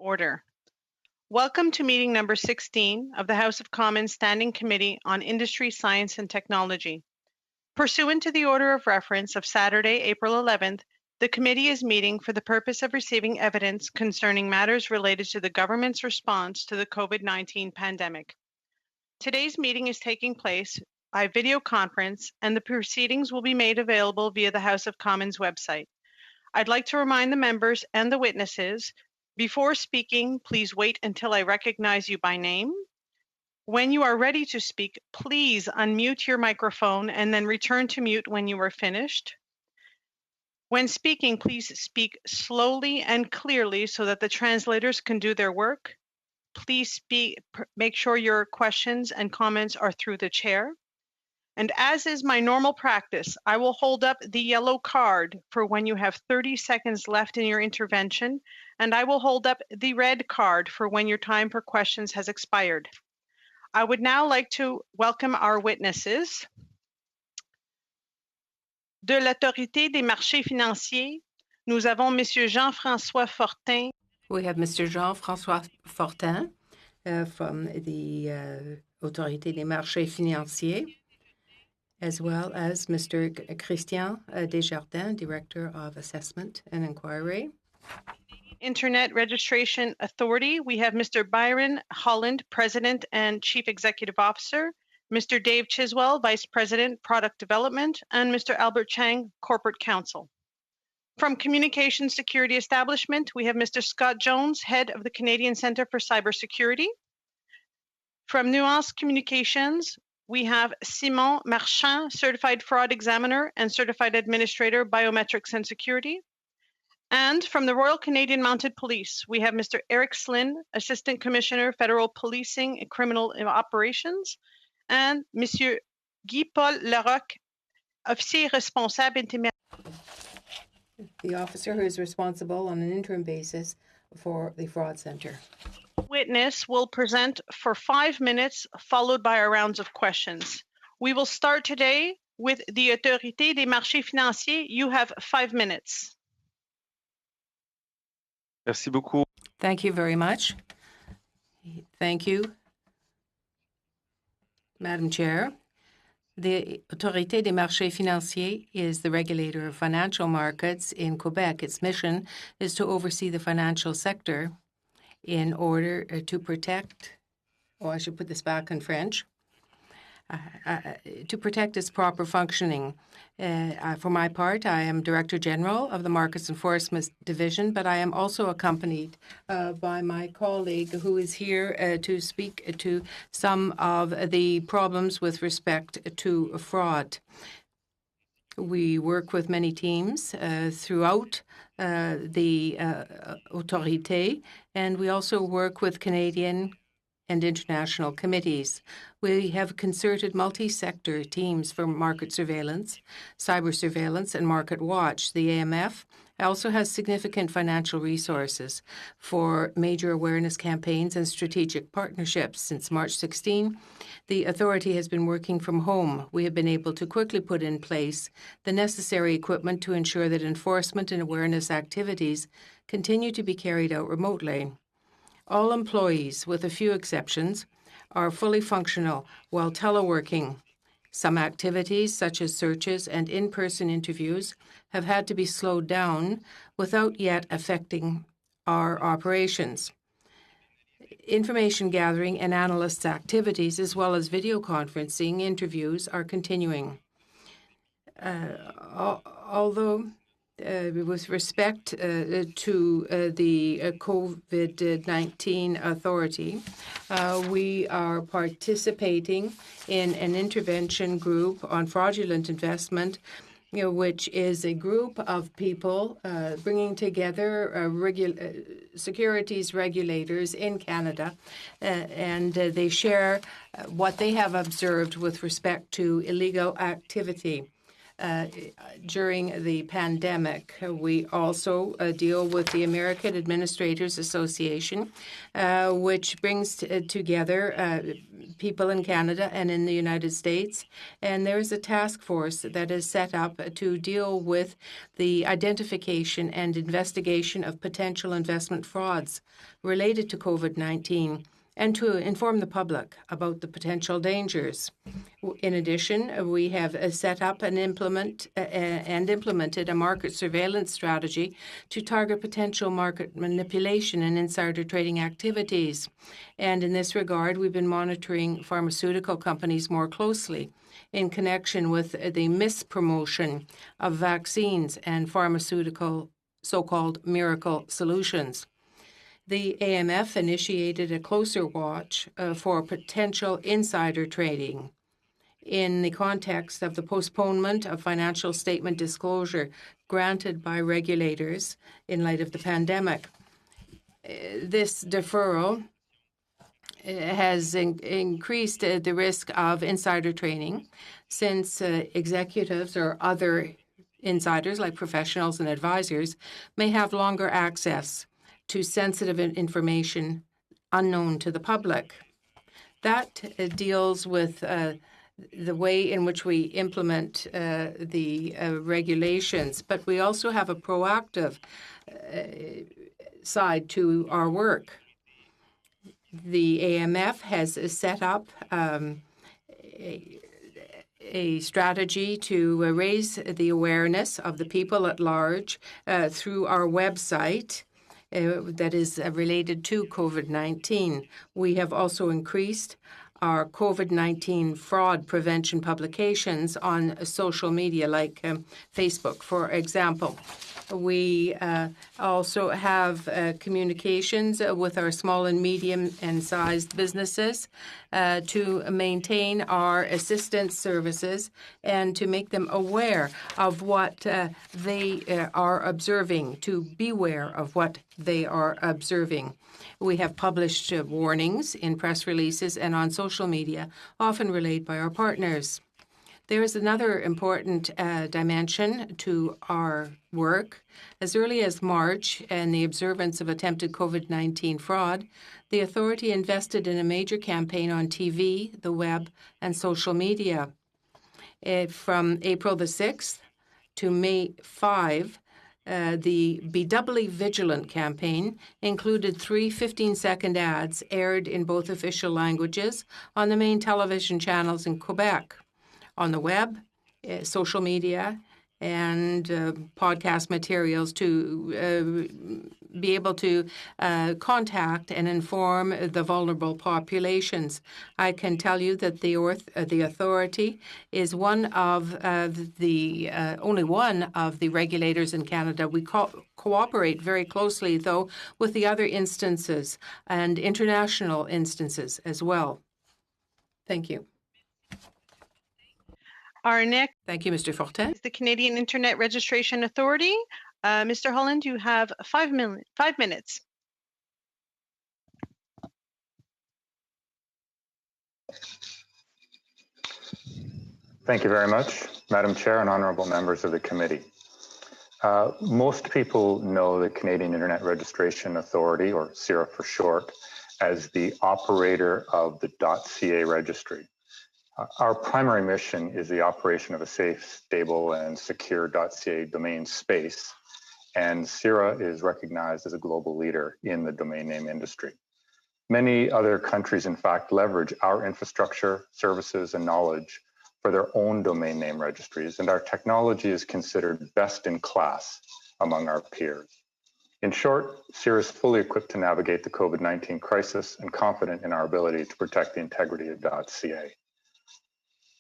order. Welcome to meeting number 16 of the House of Commons Standing Committee on Industry, Science and Technology. Pursuant to the order of reference of Saturday, April 11th, the committee is meeting for the purpose of receiving evidence concerning matters related to the government's response to the COVID-19 pandemic. Today's meeting is taking place by video conference, and the proceedings will be made available via the House of Commons website. I'd like to remind the members and the witnesses, before speaking, please wait until I recognize you by name. When you are ready to speak, please unmute your microphone and then return to mute when you are finished. When speaking, please speak slowly and clearly so that the translators can do their work. Please make sure your questions and comments are through the chair. And as is my normal practice, I will hold up the yellow card for when you have 30 seconds left in your intervention, and I will hold up the red card for when your time for questions has expired. I would now like to welcome our witnesses. De l'Autorité des marchés financiers, nous avons Monsieur Jean-François Fortin. We have Mr. Jean-François Fortin from the Autorité des marchés financiers, as well as Mr. Christian Desjardins, Director of Assessment and Inquiry. Internet Registration Authority, we have Mr. Byron Holland, President and Chief Executive Officer, Mr. Dave Chiswell, Vice President, Product Development, and Mr. Albert Chang, Corporate Counsel. From Communication Security Establishment, we have Mr. Scott Jones, Head of the Canadian Centre for Cybersecurity. From Nuance Communications, we have Simon Marchand, Certified Fraud Examiner and Certified Administrator, Biometrics and Security. And from the Royal Canadian Mounted Police, we have Mr. Eric Slynn, Assistant Commissioner, Federal Policing and Criminal Operations, and Monsieur Guy-Paul Larocque, Officier Responsable Intérimaire. The officer who is responsible on an interim basis for the Fraud Centre. Witness will present for 5 minutes, followed by our rounds of questions. We will start today with the Autorité des marchés financiers. You have 5 minutes. Merci beaucoup. Thank you very much. Thank you, Madam Chair. The Autorité des marchés financiers is the regulator of financial markets in Quebec. Its mission is to oversee the financial sector in order to protect, I should put this back in French, to protect its proper functioning. For my part, I am Director General of the Markets Enforcement Division, but I am also accompanied by my colleague who is here to speak to some of the problems with respect to fraud. We work with many teams throughout the Autorité, and we also work with Canadian and international committees. We have concerted multi-sector teams for market surveillance, cyber surveillance, and market watch. The AMF also has significant financial resources for major awareness campaigns and strategic partnerships. Since March 16, the authority has been working from home. We have been able to quickly put in place the necessary equipment to ensure that enforcement and awareness activities continue to be carried out remotely. All employees, with a few exceptions, are fully functional while teleworking. Some activities, such as searches and in-person interviews, have had to be slowed down without yet affecting our operations. Information gathering and analysts' activities, as well as video conferencing interviews, are continuing. Although with respect to the COVID-19 authority, we are participating in an intervention group on fraudulent investment, which is a group of people bringing together securities regulators in Canada, and they share what they have observed with respect to illegal activity. during the pandemic. We also deal with the American Administrators Association, which brings together people in Canada and in the United States. And there is a task force that is set up to deal with the identification and investigation of potential investment frauds related to COVID-19 and to inform the public about the potential dangers. In addition, we have set up and implemented a market surveillance strategy to target potential market manipulation and insider trading activities. And in this regard, we've been monitoring pharmaceutical companies more closely in connection with the mispromotion of vaccines and pharmaceutical so-called miracle solutions. The AMF initiated a closer watch for potential insider trading in the context of the postponement of financial statement disclosure granted by regulators in light of the pandemic. This deferral has increased the risk of insider trading since executives or other insiders like professionals and advisors may have longer access to sensitive information unknown to the public. That deals with the way in which we implement the regulations, but we also have a proactive side to our work. The AMF has set up a strategy to raise the awareness of the people at large through our website that is related to COVID-19. We have also increased our COVID-19 fraud prevention publications on social media like Facebook, for example. We also have communications with our small and medium and sized businesses to maintain our assistance services and to make them aware of what they are observing, to beware of what they are observing. We have published warnings in press releases and on social media, often relayed by our partners. There is another important dimension to our work. As early as March, in the observance of attempted COVID-19 fraud, the authority invested in a major campaign on TV, the web, and social media. From April the 6th to May 5, the Be Doubly Vigilant campaign included 3 15-second ads aired in both official languages on the main television channels in Quebec, on the web, social media, and podcast materials to be able to contact and inform the vulnerable populations. I can tell you that the authority is one of only one of the regulators in Canada. We cooperate very closely, though, with the other instances and international instances as well. Thank you. Our next Thank you, Mr. Fortin. is the Canadian Internet Registration Authority. Mr. Holland, you have 5 minutes. Thank you very much, Madam Chair and honorable members of the committee. Most people know the Canadian Internet Registration Authority, or CIRA for short, as the operator of the .ca registry. Our primary mission is the operation of a safe, stable, and secure .ca domain space, and CIRA is recognized as a global leader in the domain name industry. Many other countries, in fact, leverage our infrastructure, services, and knowledge for their own domain name registries, and our technology is considered best in class among our peers. In short, CIRA is fully equipped to navigate the COVID-19 crisis and confident in our ability to protect the integrity of .ca.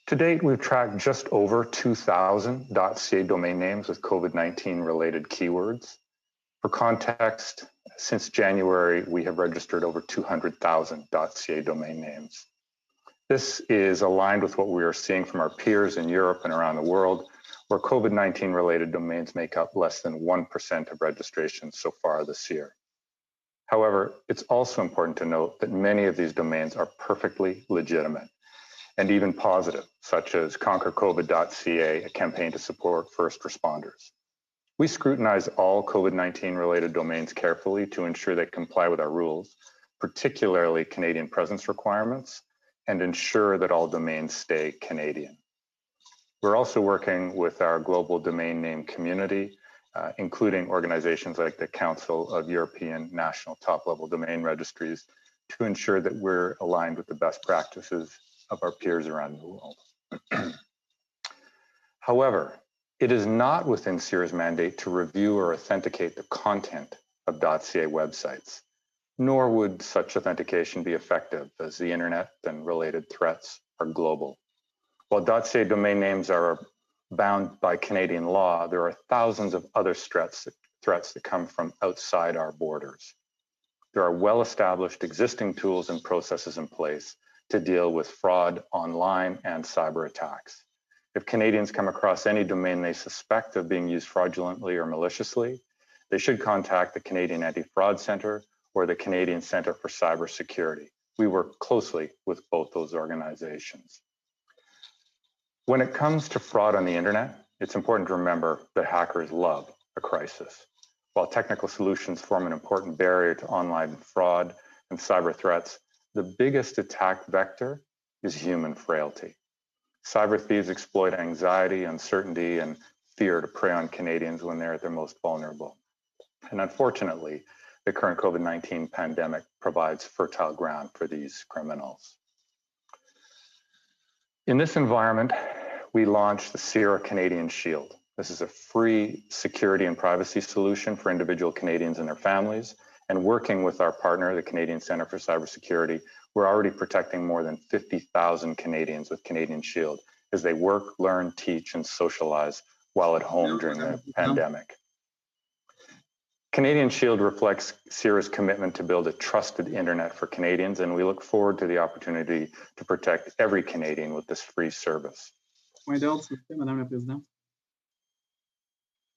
To date, we've tracked just over 2,000 .ca domain names with COVID-19 related keywords. For context, since January, we have registered over 200,000 .ca domain names. This is aligned with what we are seeing from our peers in Europe and around the world, where COVID-19 related domains make up less than 1% of registrations so far this year. However, it's also important to note that many of these domains are perfectly legitimate and even positive, such as conquercovid.ca, a campaign to support first responders. We scrutinize all COVID-19 related domains carefully to ensure they comply with our rules, particularly Canadian presence requirements, and ensure that all domains stay Canadian. We're also working with our global domain name community, including organizations like the Council of European National Top-Level Domain Registries, to ensure that we're aligned with the best practices of our peers around the world. However, it is not within CIRA's mandate to review or authenticate the content of .ca websites, nor would such authentication be effective, as the internet and related threats are global. While .ca domain names are bound by Canadian law, there are thousands of other threats that come from outside our borders. There are well-established existing tools and processes in place to deal with fraud online and cyber attacks. If Canadians come across any domain they suspect of being used fraudulently or maliciously, they should contact the Canadian Anti-Fraud Centre or the Canadian Centre for Cybersecurity. We work closely with both those organizations. When it comes to fraud on the internet, it's important to remember that hackers love a crisis. While technical solutions form an important barrier to online fraud and cyber threats, the biggest attack vector is human frailty. Cyber thieves exploit anxiety, uncertainty, and fear to prey on Canadians when they're at their most vulnerable. And unfortunately, the current COVID-19 pandemic provides fertile ground for these criminals. In this environment, we launched the CIRA Canadian Shield. This is a free security and privacy solution for individual Canadians and their families. And working with our partner, the Canadian Centre for Cybersecurity, we're already protecting more than 50,000 Canadians with Canadian Shield as they work, learn, teach, and socialize while at home during the pandemic. Canadian Shield reflects CIRA's commitment to build a trusted internet for Canadians, and we look forward to the opportunity to protect every Canadian with this free service.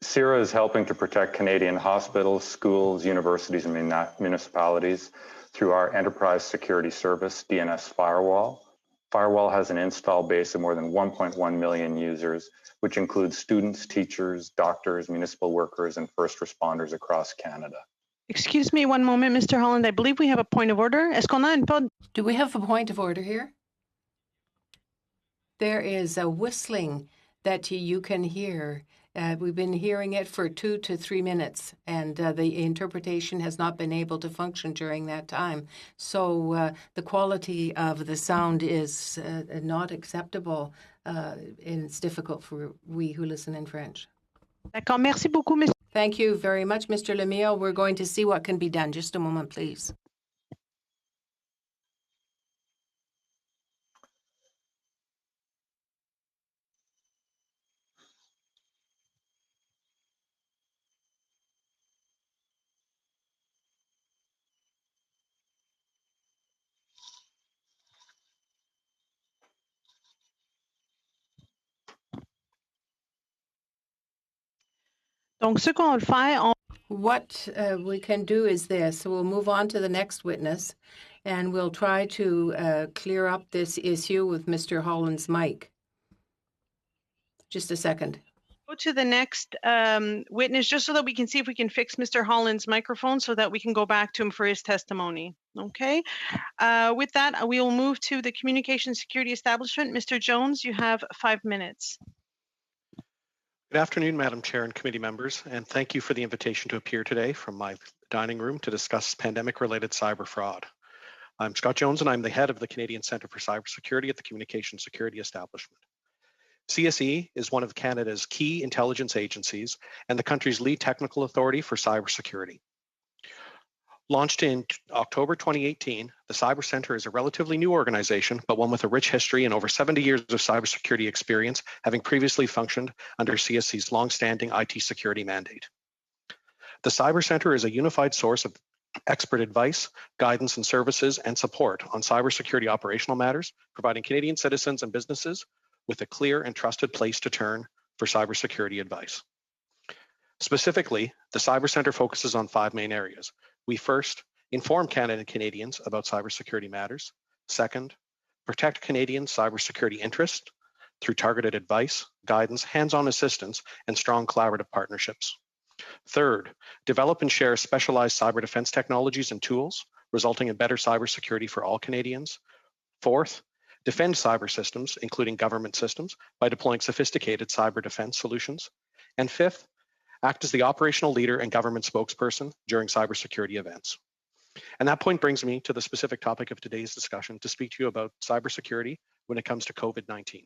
CIRA is helping to protect Canadian hospitals, schools, universities, and municipalities through our Enterprise Security Service, DNS Firewall. Firewall has an install base of more than 1.1 million users, which includes students, teachers, doctors, municipal workers, and first responders across Canada. Excuse me one moment, Mr. Holland. I believe we have a point of order. Do we have a point of order here? There is a whistling that you can hear. We've been hearing it for 2 to 3 minutes, and the interpretation has not been able to function during that time. So the quality of the sound is not acceptable, and it's difficult for we who listen in French. D'accord. Merci beaucoup, Mr. Thank you very much, Mr. Lemieux. We're going to see what can be done. Just a moment, please. Donc, ce qu'on va faire, What we can do is this. We'll move on to the next witness, and we'll try to clear up this issue with Mr. Holland's mic. Just a second. Go to the next witness just so that we can see if we can fix Mr. Holland's microphone so that we can go back to him for his testimony. Okay. With that, we will move to the Communication Security Establishment. Mr. Jones, you have 5 minutes. Good afternoon, Madam Chair and committee members, and thank you for the invitation to appear today from my dining room to discuss pandemic-related cyber fraud. I'm Scott Jones, and I'm the head of the Canadian Centre for Cybersecurity at the Communication Security Establishment. CSE is one of Canada's key intelligence agencies and the country's lead technical authority for cybersecurity. Launched in October 2018, the Cyber Centre is a relatively new organization, but one with a rich history and over 70 years of cybersecurity experience, having previously functioned under CSC's long-standing IT security mandate. The Cyber Centre is a unified source of expert advice, guidance and services, and support on cybersecurity operational matters, providing Canadian citizens and businesses with a clear and trusted place to turn for cybersecurity advice. Specifically, the Cyber Centre focuses on 5 main areas. We first inform Canadians about cybersecurity matters. Second, protect Canadian cybersecurity interests through targeted advice, guidance, hands-on assistance, and strong collaborative partnerships. Third, develop and share specialized cyber defense technologies and tools, resulting in better cybersecurity for all Canadians. Fourth, defend cyber systems, including government systems, by deploying sophisticated cyber defense solutions. And fifth, act as the operational leader and government spokesperson during cybersecurity events. And that point brings me to the specific topic of today's discussion to speak to you about cybersecurity when it comes to COVID-19.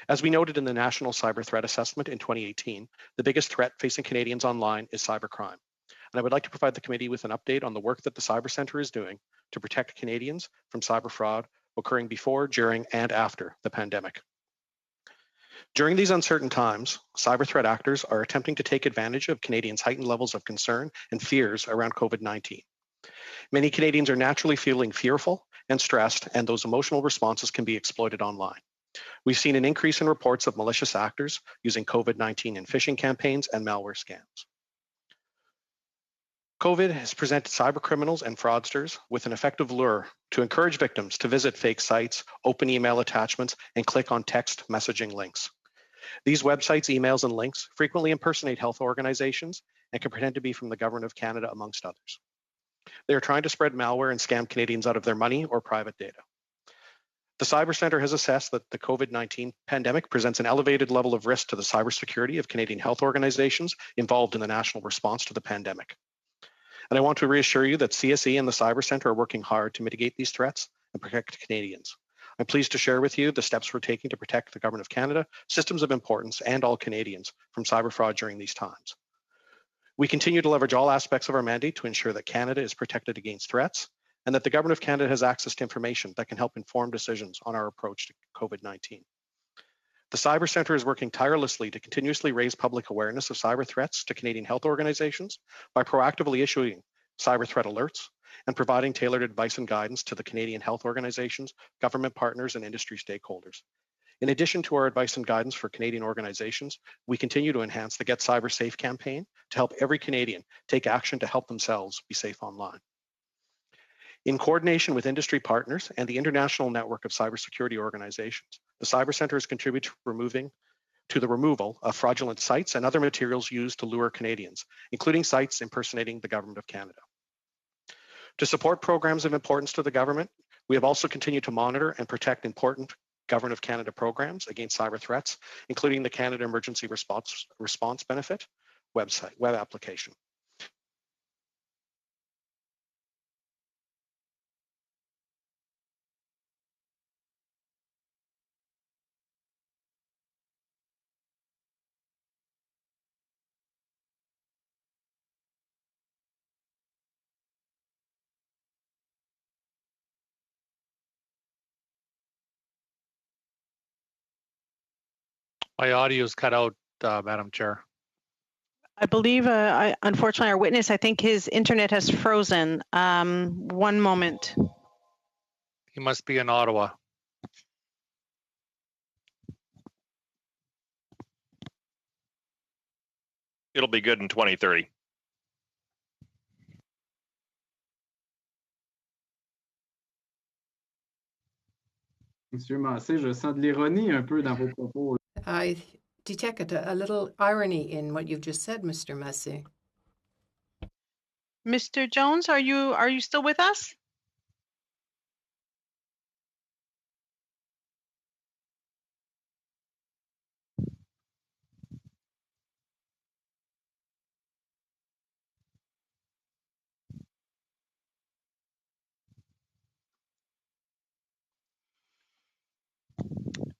As we noted in the National Cyber Threat Assessment in 2018, the biggest threat facing Canadians online is cybercrime. And I would like to provide the committee with an update on the work that the Cyber Centre is doing to protect Canadians from cyber fraud occurring before, during, and after the pandemic. During these uncertain times, cyber threat actors are attempting to take advantage of Canadians' heightened levels of concern and fears around COVID-19. Many Canadians are naturally feeling fearful and stressed, and those emotional responses can be exploited online. We've seen an increase in reports of malicious actors using COVID-19 in phishing campaigns and malware scams. COVID has presented cybercriminals and fraudsters with an effective lure to encourage victims to visit fake sites, open email attachments, and click on text messaging links. These websites, emails, and links frequently impersonate health organizations and can pretend to be from the Government of Canada, amongst others. They are trying to spread malware and scam Canadians out of their money or private data. The Cyber Centre has assessed that the COVID-19 pandemic presents an elevated level of risk to the cybersecurity of Canadian health organizations involved in the national response to the pandemic. And I want to reassure you that CSE and the Cyber Centre are working hard to mitigate these threats and protect Canadians. I'm pleased to share with you the steps we're taking to protect the Government of Canada, systems of importance, and all Canadians from cyber fraud during these times. We continue to leverage all aspects of our mandate to ensure that Canada is protected against threats and that the Government of Canada has access to information that can help inform decisions on our approach to COVID-19. The Cyber Centre is working tirelessly to continuously raise public awareness of cyber threats to Canadian health organizations by proactively issuing cyber threat alerts and providing tailored advice and guidance to the Canadian health organizations, government partners, and industry stakeholders. In addition to our advice and guidance for Canadian organizations, we continue to enhance the Get Cyber Safe campaign to help every Canadian take action to help themselves be safe online. In coordination with industry partners and the international network of cybersecurity organizations, the Cyber Centre has contributed to the removal of fraudulent sites and other materials used to lure Canadians, including sites impersonating the Government of Canada. To support programs of importance to the government, we have also continued to monitor and protect important Government of Canada programs against cyber threats, including the Canada Emergency Response Benefit web application. My audio is cut out, Madam Chair. I believe, unfortunately, our witness, I think his internet has frozen. One moment. He must be in Ottawa. It'll be good in 2030. Monsieur Massé, je sens de l'ironie un peu dans vos propos. I detect a little irony in what you've just said, Mr. Massé. Mr. Jones, are you still with us?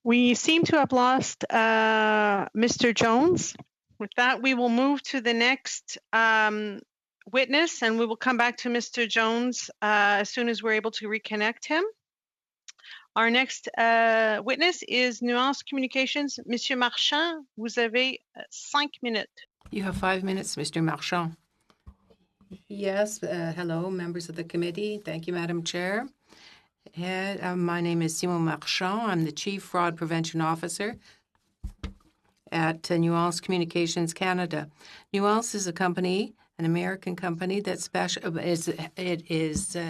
We seem to have lost Mr. Jones. With that, we will move to the next witness, and we will come back to Mr. Jones as soon as we're able to reconnect him. Our next witness is Nuance Communications. Monsieur Marchand, vous avez 5 minutes. You have 5 minutes, Mr. Marchand. Yes, hello, members of the committee. Thank you, Madam Chair. My name is Simon Marchand. I'm the Chief Fraud Prevention Officer at Nuance Communications Canada. Nuance is a company an American company that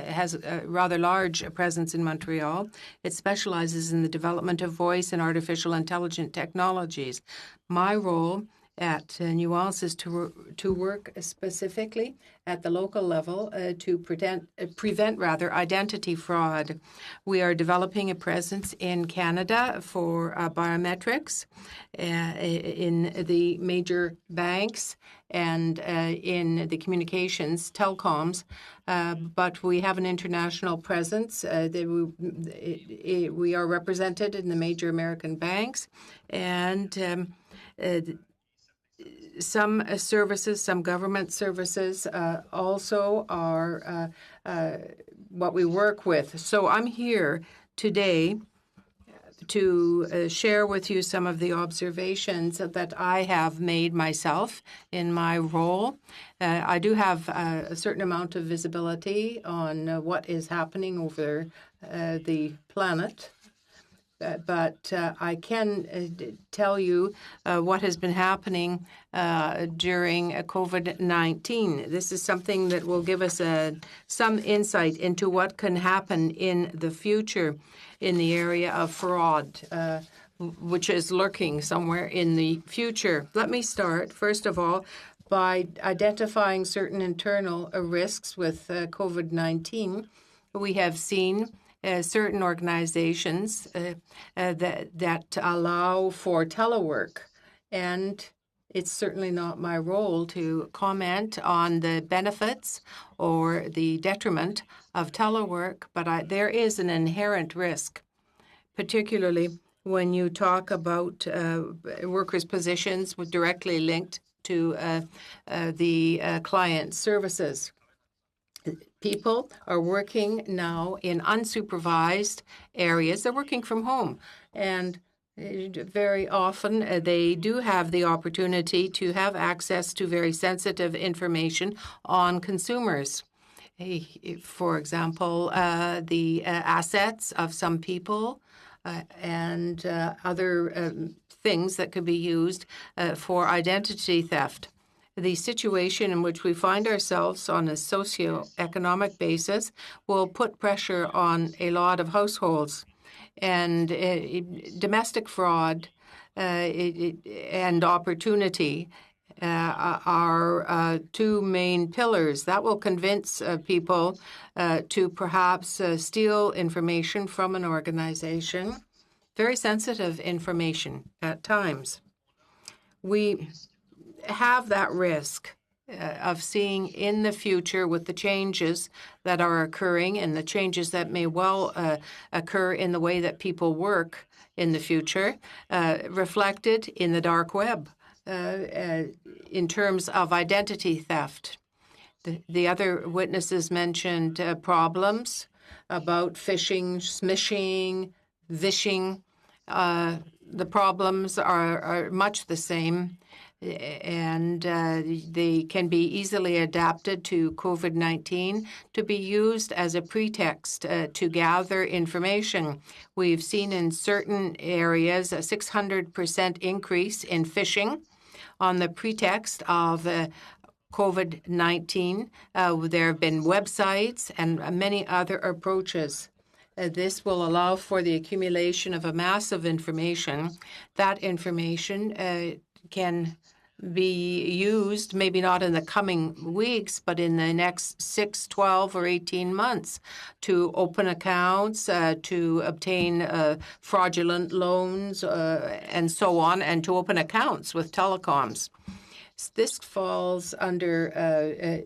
has a rather large presence in Montreal. It specializes in the development of voice and artificial intelligence technologies. My role at Nuance is to work specifically at the local level to prevent identity fraud. We are developing a presence in Canada for biometrics in the major banks and in the communications, telecoms, but we have an international presence. We are represented in the major American banks, and some services, some government services also are what we work with. So I'm here today to share with you some of the observations that I have made myself in my role. I do have a certain amount of visibility on what is happening over the planet. But I can tell you what has been happening during COVID-19. This is something that will give us some insight into what can happen in the future in the area of fraud, which is lurking somewhere in the future. Let me start, first of all, by identifying certain internal risks with COVID-19. We have seen certain organizations that allow for telework. And it's certainly not my role to comment on the benefits or the detriment of telework, but there is an inherent risk, particularly when you talk about workers' positions directly linked to the client services. People are working now in unsupervised areas. They're working from home. And very often they do have the opportunity to have access to very sensitive information on consumers. For example, the assets of some people and other things that could be used for identity theft. The situation in which we find ourselves on a socioeconomic basis will put pressure on a lot of households. And domestic fraud and opportunity are two main pillars. That will convince people to perhaps steal information from an organization, very sensitive information at times. We have that risk of seeing in the future with the changes that are occurring and the changes that may well occur in the way that people work in the future, reflected in the dark web in terms of identity theft. The other witnesses mentioned problems about phishing, smishing, vishing. The problems are much the same, and they can be easily adapted to COVID-19 to be used as a pretext to gather information. We've seen in certain areas a 600% increase in phishing on the pretext of COVID-19. There have been websites and many other approaches. This will allow for the accumulation of a mass of information. That information can be used, maybe not in the coming weeks, but in the next 6, 12, or 18 months to open accounts, to obtain fraudulent loans, and so on, and to open accounts with telecoms. This falls under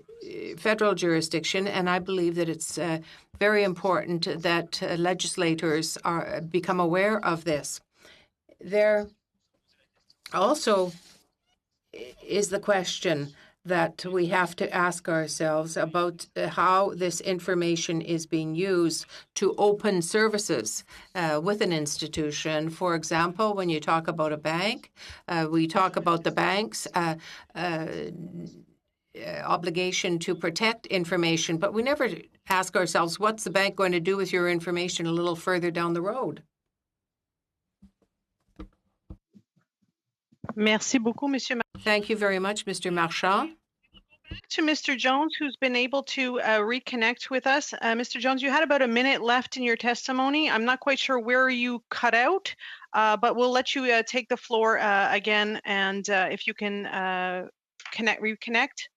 federal jurisdiction, and I believe that it's very important that legislators become aware of this. There also is the question that we have to ask ourselves about how this information is being used to open services with an institution. For example, when you talk about a bank, we talk about the bank's obligation to protect information, but we never ask ourselves, what's the bank going to do with your information a little further down the road? Merci beaucoup, Monsieur. Thank you very much, Mr. Marchand. To Mr. Jones, who's been able to reconnect with us. Mr. Jones, you had about a minute left in your testimony. I'm not quite sure where you cut out, but we'll let you take the floor again, and if you can reconnect.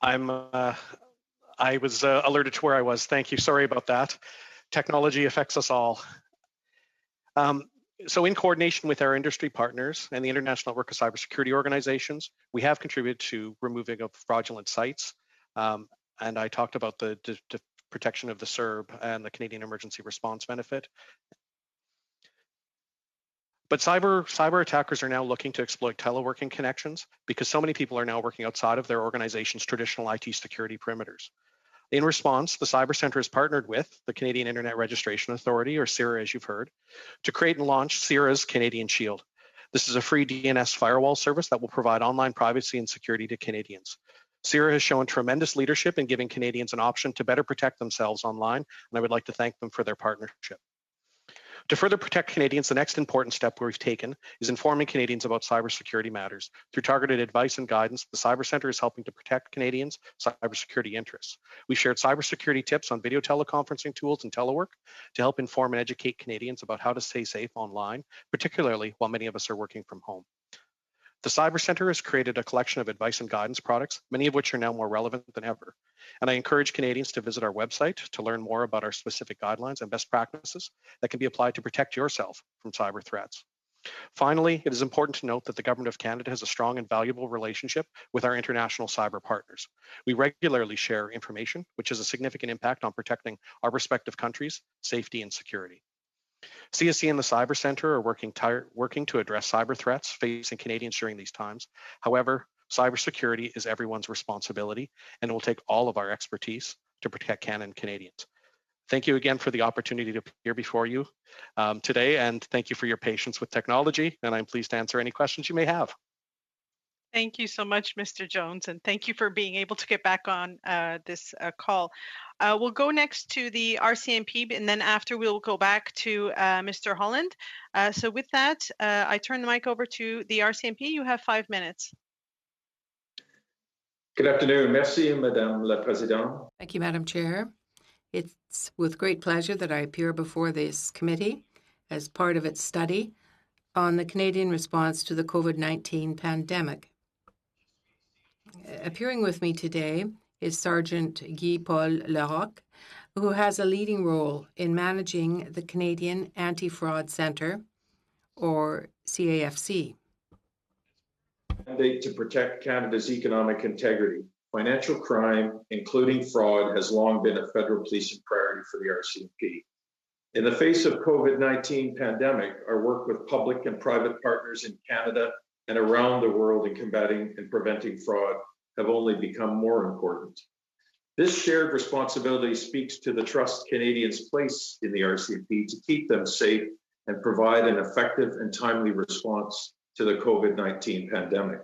I was alerted to where I was. Thank you. Sorry about that. Technology affects us all. So in coordination with our industry partners and the International Network of Cybersecurity Organizations, we have contributed to removing of fraudulent sites. And I talked about the protection of the CERB and the Canadian Emergency Response Benefit. But cyber attackers are now looking to exploit teleworking connections because so many people are now working outside of their organization's traditional IT security perimeters. In response, the Cyber Centre has partnered with the Canadian Internet Registration Authority, or CIRA as you've heard, to create and launch CIRA's Canadian Shield. This is a free DNS firewall service that will provide online privacy and security to Canadians. CIRA has shown tremendous leadership in giving Canadians an option to better protect themselves online, and I would like to thank them for their partnership. To further protect Canadians, the next important step we've taken is informing Canadians about cybersecurity matters. Through targeted advice and guidance, the Cyber Centre is helping to protect Canadians' cybersecurity interests. We've shared cybersecurity tips on video teleconferencing tools and telework to help inform and educate Canadians about how to stay safe online, particularly while many of us are working from home. The Cyber Centre has created a collection of advice and guidance products, many of which are now more relevant than ever. And I encourage Canadians to visit our website to learn more about our specific guidelines and best practices that can be applied to protect yourself from cyber threats. Finally, it is important to note that the Government of Canada has a strong and valuable relationship with our international cyber partners. We regularly share information, which has a significant impact on protecting our respective countries' safety and security. CSC and the Cyber Centre are working to address cyber threats facing Canadians during these times. However, cybersecurity is everyone's responsibility, and it will take all of our expertise to protect Canada and Canadians. Thank you again for the opportunity to appear before you today, and thank you for your patience with technology, and I'm pleased to answer any questions you may have. Thank you so much, Mr. Jones, and thank you for being able to get back on this call. We'll go next to the RCMP, and then after we'll go back to Mr. Holland. So with that, I turn the mic over to the RCMP. You have 5 minutes. Good afternoon. Merci, Madame la Présidente. Thank you, Madam Chair. It's with great pleasure that I appear before this committee as part of its study on the Canadian response to the COVID-19 pandemic. Appearing with me today is Sergeant Guy-Paul Larocque, who has a leading role in managing the Canadian Anti-Fraud Centre, or CAFC. Mandate to protect Canada's economic integrity. Financial crime, including fraud, has long been a federal policing priority for the RCMP. In the face of COVID-19 pandemic, our work with public and private partners in Canada and around the world in combating and preventing fraud have only become more important. This shared responsibility speaks to the trust Canadians place in the RCMP to keep them safe and provide an effective and timely response to the COVID-19 pandemic.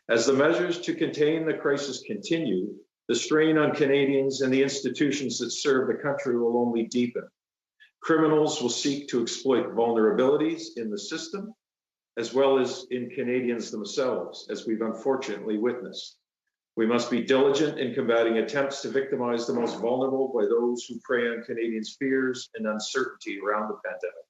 As the measures to contain the crisis continue, the strain on Canadians and the institutions that serve the country will only deepen. Criminals will seek to exploit vulnerabilities in the system, as well as in Canadians themselves, as we've unfortunately witnessed. We must be diligent in combating attempts to victimize the most vulnerable by those who prey on Canadians' fears and uncertainty around the pandemic.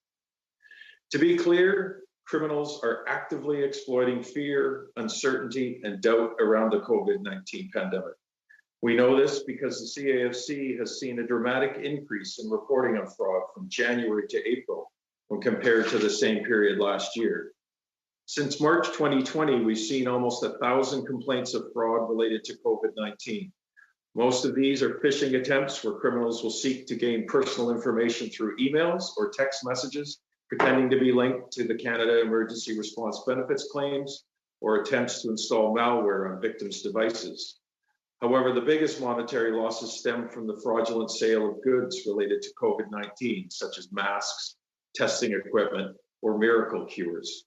To be clear, criminals are actively exploiting fear, uncertainty, and doubt around the COVID-19 pandemic. We know this because the CAFC has seen a dramatic increase in reporting of fraud from January to April when compared to the same period last year. Since March 2020, we've seen almost 1,000 complaints of fraud related to COVID-19. Most of these are phishing attempts where criminals will seek to gain personal information through emails or text messages, pretending to be linked to the Canada Emergency Response Benefits claims, or attempts to install malware on victims' devices. However, the biggest monetary losses stem from the fraudulent sale of goods related to COVID-19, such as masks, testing equipment, or miracle cures.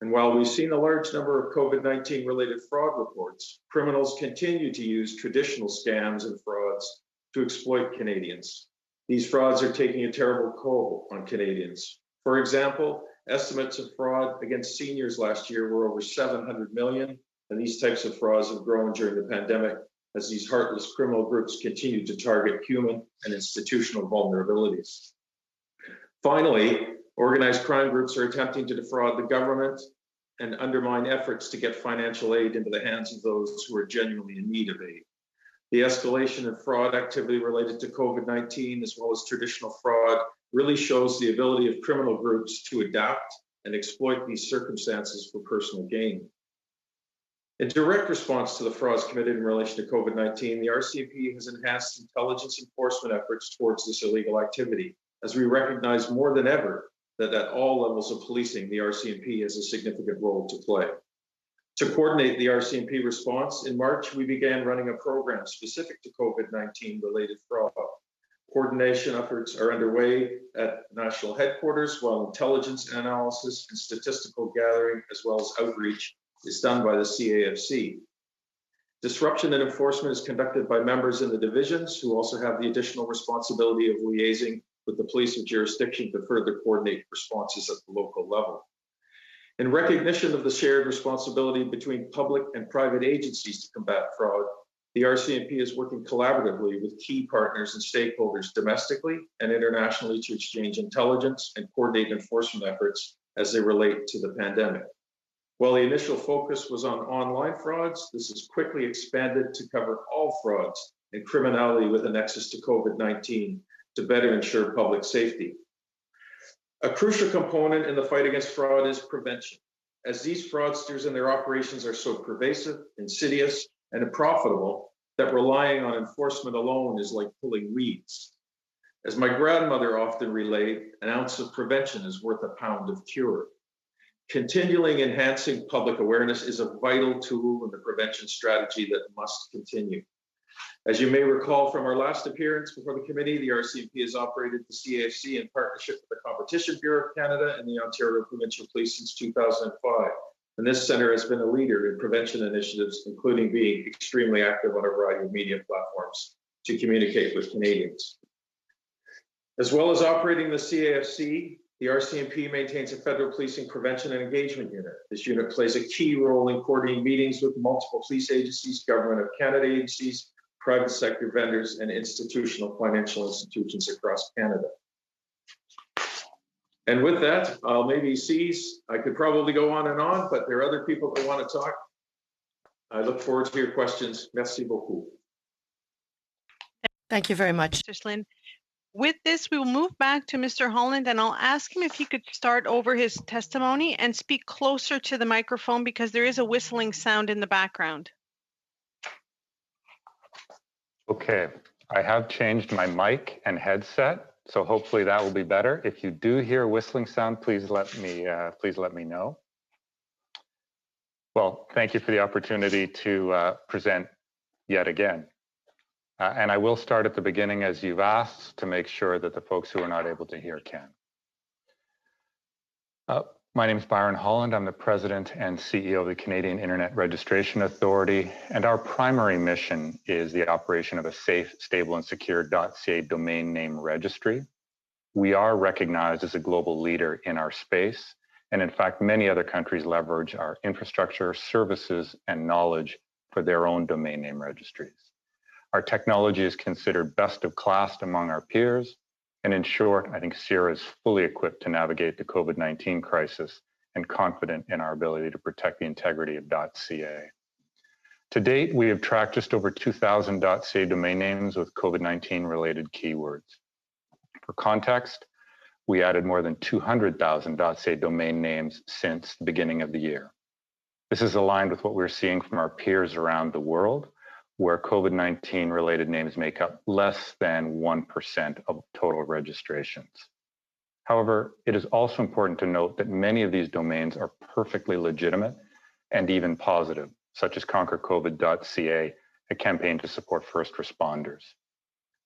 And while we've seen a large number of COVID-19 related fraud reports, criminals continue to use traditional scams and frauds to exploit Canadians. These frauds are taking a terrible toll on Canadians. For example, estimates of fraud against seniors last year were over 700 million, and these types of frauds have grown during the pandemic as these heartless criminal groups continue to target human and institutional vulnerabilities. Finally, organized crime groups are attempting to defraud the government and undermine efforts to get financial aid into the hands of those who are genuinely in need of aid. The escalation of fraud activity related to COVID-19, as well as traditional fraud, really shows the ability of criminal groups to adapt and exploit these circumstances for personal gain. In direct response to the frauds committed in relation to COVID-19, the RCMP has enhanced intelligence enforcement efforts towards this illegal activity, as we recognize more than ever that at all levels of policing, the RCMP has a significant role to play. To coordinate the RCMP response, in March, we began running a program specific to COVID-19 related fraud. Coordination efforts are underway at national headquarters, while intelligence analysis and statistical gathering, as well as outreach, is done by the CAFC. Disruption and enforcement is conducted by members in the divisions, who also have the additional responsibility of liaising with the police of jurisdiction to further coordinate responses at the local level. In recognition of the shared responsibility between public and private agencies to combat fraud, the RCMP is working collaboratively with key partners and stakeholders domestically and internationally to exchange intelligence and coordinate enforcement efforts as they relate to the pandemic. While the initial focus was on online frauds, this has quickly expanded to cover all frauds and criminality with a nexus to COVID-19 to better ensure public safety. A crucial component in the fight against fraud is prevention, as these fraudsters and their operations are so pervasive, insidious, and profitable that relying on enforcement alone is like pulling weeds. As my grandmother often relayed, an ounce of prevention is worth a pound of cure. Continually enhancing public awareness is a vital tool in the prevention strategy that must continue. As you may recall from our last appearance before the committee, the RCMP has operated the CAFC in partnership with the Competition Bureau of Canada and the Ontario Provincial Police since 2005. And this centre has been a leader in prevention initiatives, including being extremely active on a variety of media platforms to communicate with Canadians. As well as operating the CAFC, the RCMP maintains a federal policing prevention and engagement unit. This unit plays a key role in coordinating meetings with multiple police agencies, Government of Canada agencies, private sector vendors, and institutional financial institutions across Canada. And with that, I'll maybe cease. I could probably go on and on, but there are other people that want to talk. I look forward to your questions. Merci beaucoup. Thank you very much. Mr. Slynn. With this, we will move back to Mr. Holland, and I'll ask him if he could start over his testimony and speak closer to the microphone because there is a whistling sound in the background. Okay, I have changed my mic and headset, so hopefully that will be better. If you do hear a whistling sound, please let me know. Well, thank you for the opportunity to present yet again. And I will start at the beginning as you've asked to make sure that the folks who are not able to hear can. My name is Byron Holland. I'm the President and CEO of the Canadian Internet Registration Authority, and our primary mission is the operation of a safe, stable, and secure .ca domain name registry. We are recognized as a global leader in our space, and in fact, many other countries leverage our infrastructure, services, and knowledge for their own domain name registries. Our technology is considered best of class among our peers. And in short, I think CIRA is fully equipped to navigate the COVID-19 crisis and confident in our ability to protect the integrity of .ca. To date, we have tracked just over 2,000 .ca domain names with COVID-19 related keywords. For context, we added more than 200,000 .ca domain names since the beginning of the year. This is aligned with what we're seeing from our peers around the world, where COVID-19 related names make up less than 1% of total registrations. However, it is also important to note that many of these domains are perfectly legitimate and even positive, such as conquercovid.ca, a campaign to support first responders.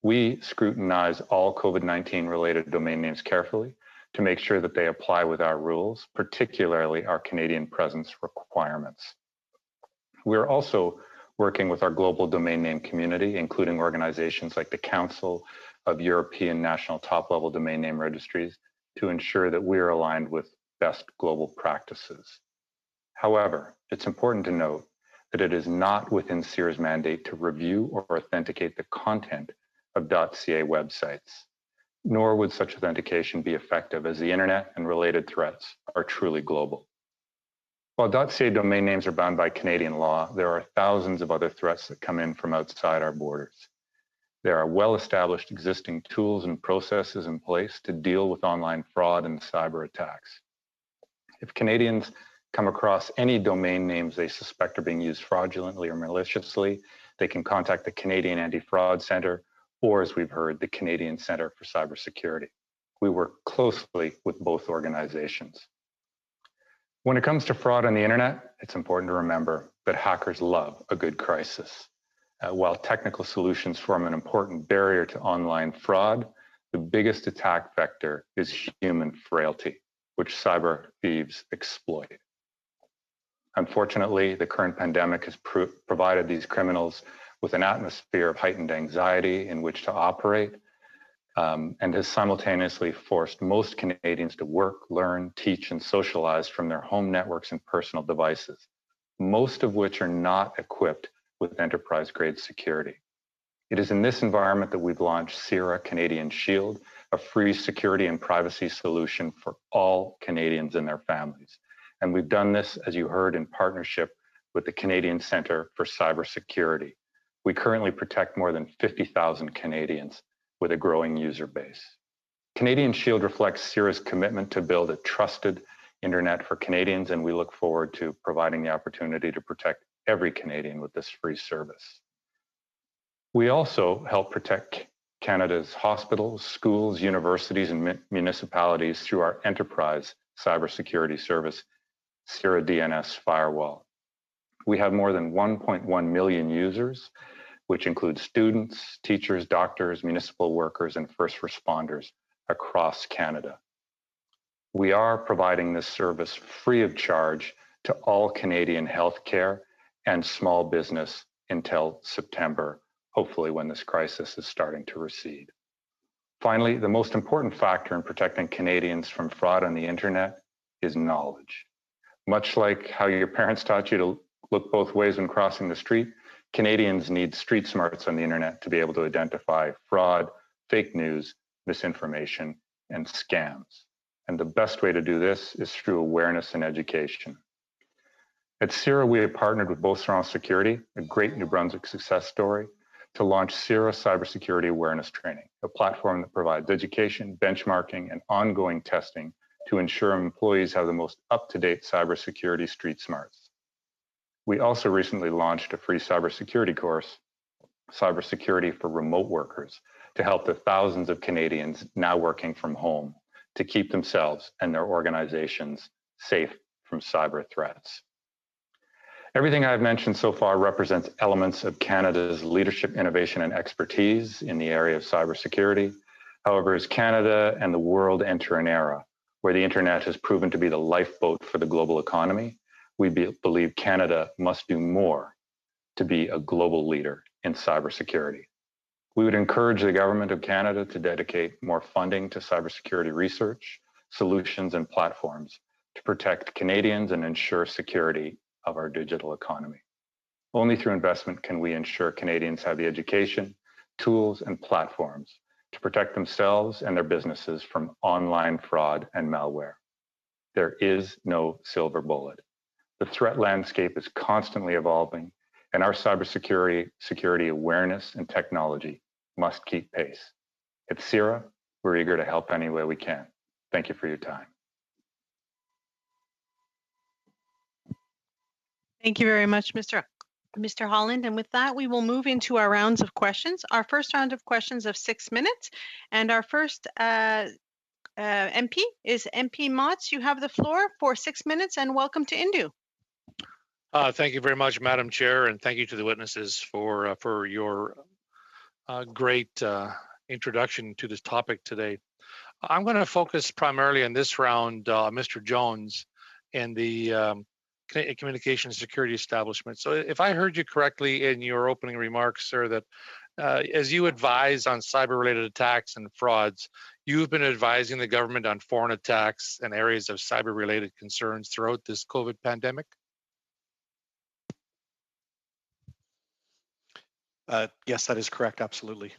We scrutinize all COVID-19 related domain names carefully to make sure that they apply with our rules, particularly our Canadian presence requirements. We're also working with our global domain name community, including organizations like the Council of European National Top-Level Domain Name Registries, to ensure that we are aligned with best global practices. However, it's important to note that it is not within CIRA's mandate to review or authenticate the content of .ca websites, nor would such authentication be effective as the internet and related threats are truly global. While .ca domain names are bound by Canadian law, there are thousands of other threats that come in from outside our borders. There are well-established existing tools and processes in place to deal with online fraud and cyber attacks. If Canadians come across any domain names they suspect are being used fraudulently or maliciously, they can contact the Canadian Anti-Fraud Centre, or as we've heard, the Canadian Centre for Cybersecurity. We work closely with both organizations. When it comes to fraud on the internet, it's important to remember that hackers love a good crisis. While technical solutions form an important barrier to online fraud, the biggest attack vector is human frailty, which cyber thieves exploit. Unfortunately, the current pandemic has provided these criminals with an atmosphere of heightened anxiety in which to operate, and has simultaneously forced most Canadians to work, learn, teach, and socialize from their home networks and personal devices, most of which are not equipped with enterprise-grade security. It is in this environment that we've launched CIRA Canadian Shield, a free security and privacy solution for all Canadians and their families. And we've done this, as you heard, in partnership with the Canadian Centre for Cybersecurity. We currently protect more than 50,000 Canadians with a growing user base. Canadian Shield reflects CIRA's commitment to build a trusted internet for Canadians, and we look forward to providing the opportunity to protect every Canadian with this free service. We also help protect Canada's hospitals, schools, universities, and municipalities through our enterprise cybersecurity service, CIRA DNS Firewall. We have more than 1.1 million users, which includes students, teachers, doctors, municipal workers, and first responders across Canada. We are providing this service free of charge to all Canadian healthcare and small business until September, hopefully when this crisis is starting to recede. Finally, the most important factor in protecting Canadians from fraud on the internet is knowledge. Much like how your parents taught you to look both ways when crossing the street, Canadians need street smarts on the internet to be able to identify fraud, fake news, misinformation, and scams. And the best way to do this is through awareness and education. At CIRA, we have partnered with Beauceron Security, a great New Brunswick success story, to launch CIRA Cybersecurity Awareness Training, a platform that provides education, benchmarking, and ongoing testing to ensure employees have the most up-to-date cybersecurity street smarts. We also recently launched a free cybersecurity course, Cybersecurity for Remote Workers, to help the thousands of Canadians now working from home to keep themselves and their organizations safe from cyber threats. Everything I've mentioned so far represents elements of Canada's leadership, innovation, and expertise in the area of cybersecurity. However, as Canada and the world enter an era where the internet has proven to be the lifeboat for the global economy, we believe Canada must do more to be a global leader in cybersecurity. We would encourage the Government of Canada to dedicate more funding to cybersecurity research, solutions, and platforms to protect Canadians and ensure security of our digital economy. Only through investment can we ensure Canadians have the education, tools, and platforms to protect themselves and their businesses from online fraud and malware. There is no silver bullet. The threat landscape is constantly evolving, and our cybersecurity awareness and technology must keep pace. At CIRA, we're eager to help any way we can. Thank you for your time. Thank you very much, Mr. Holland. And with that, we will move into our rounds of questions. Our first round of questions of 6 minutes. And our first MP is MP Motz. You have the floor for 6 minutes, and welcome to INDU. Thank you very much, Madam Chair, and thank you to the witnesses for your great introduction to this topic today. I'm going to focus primarily in this round, Mr. Jones, and the communications security establishment. So if I heard you correctly in your opening remarks, sir, that as you advise on cyber-related attacks and frauds, you've been advising the government on foreign attacks and areas of cyber-related concerns throughout this COVID pandemic? Yes, that is correct. Absolutely.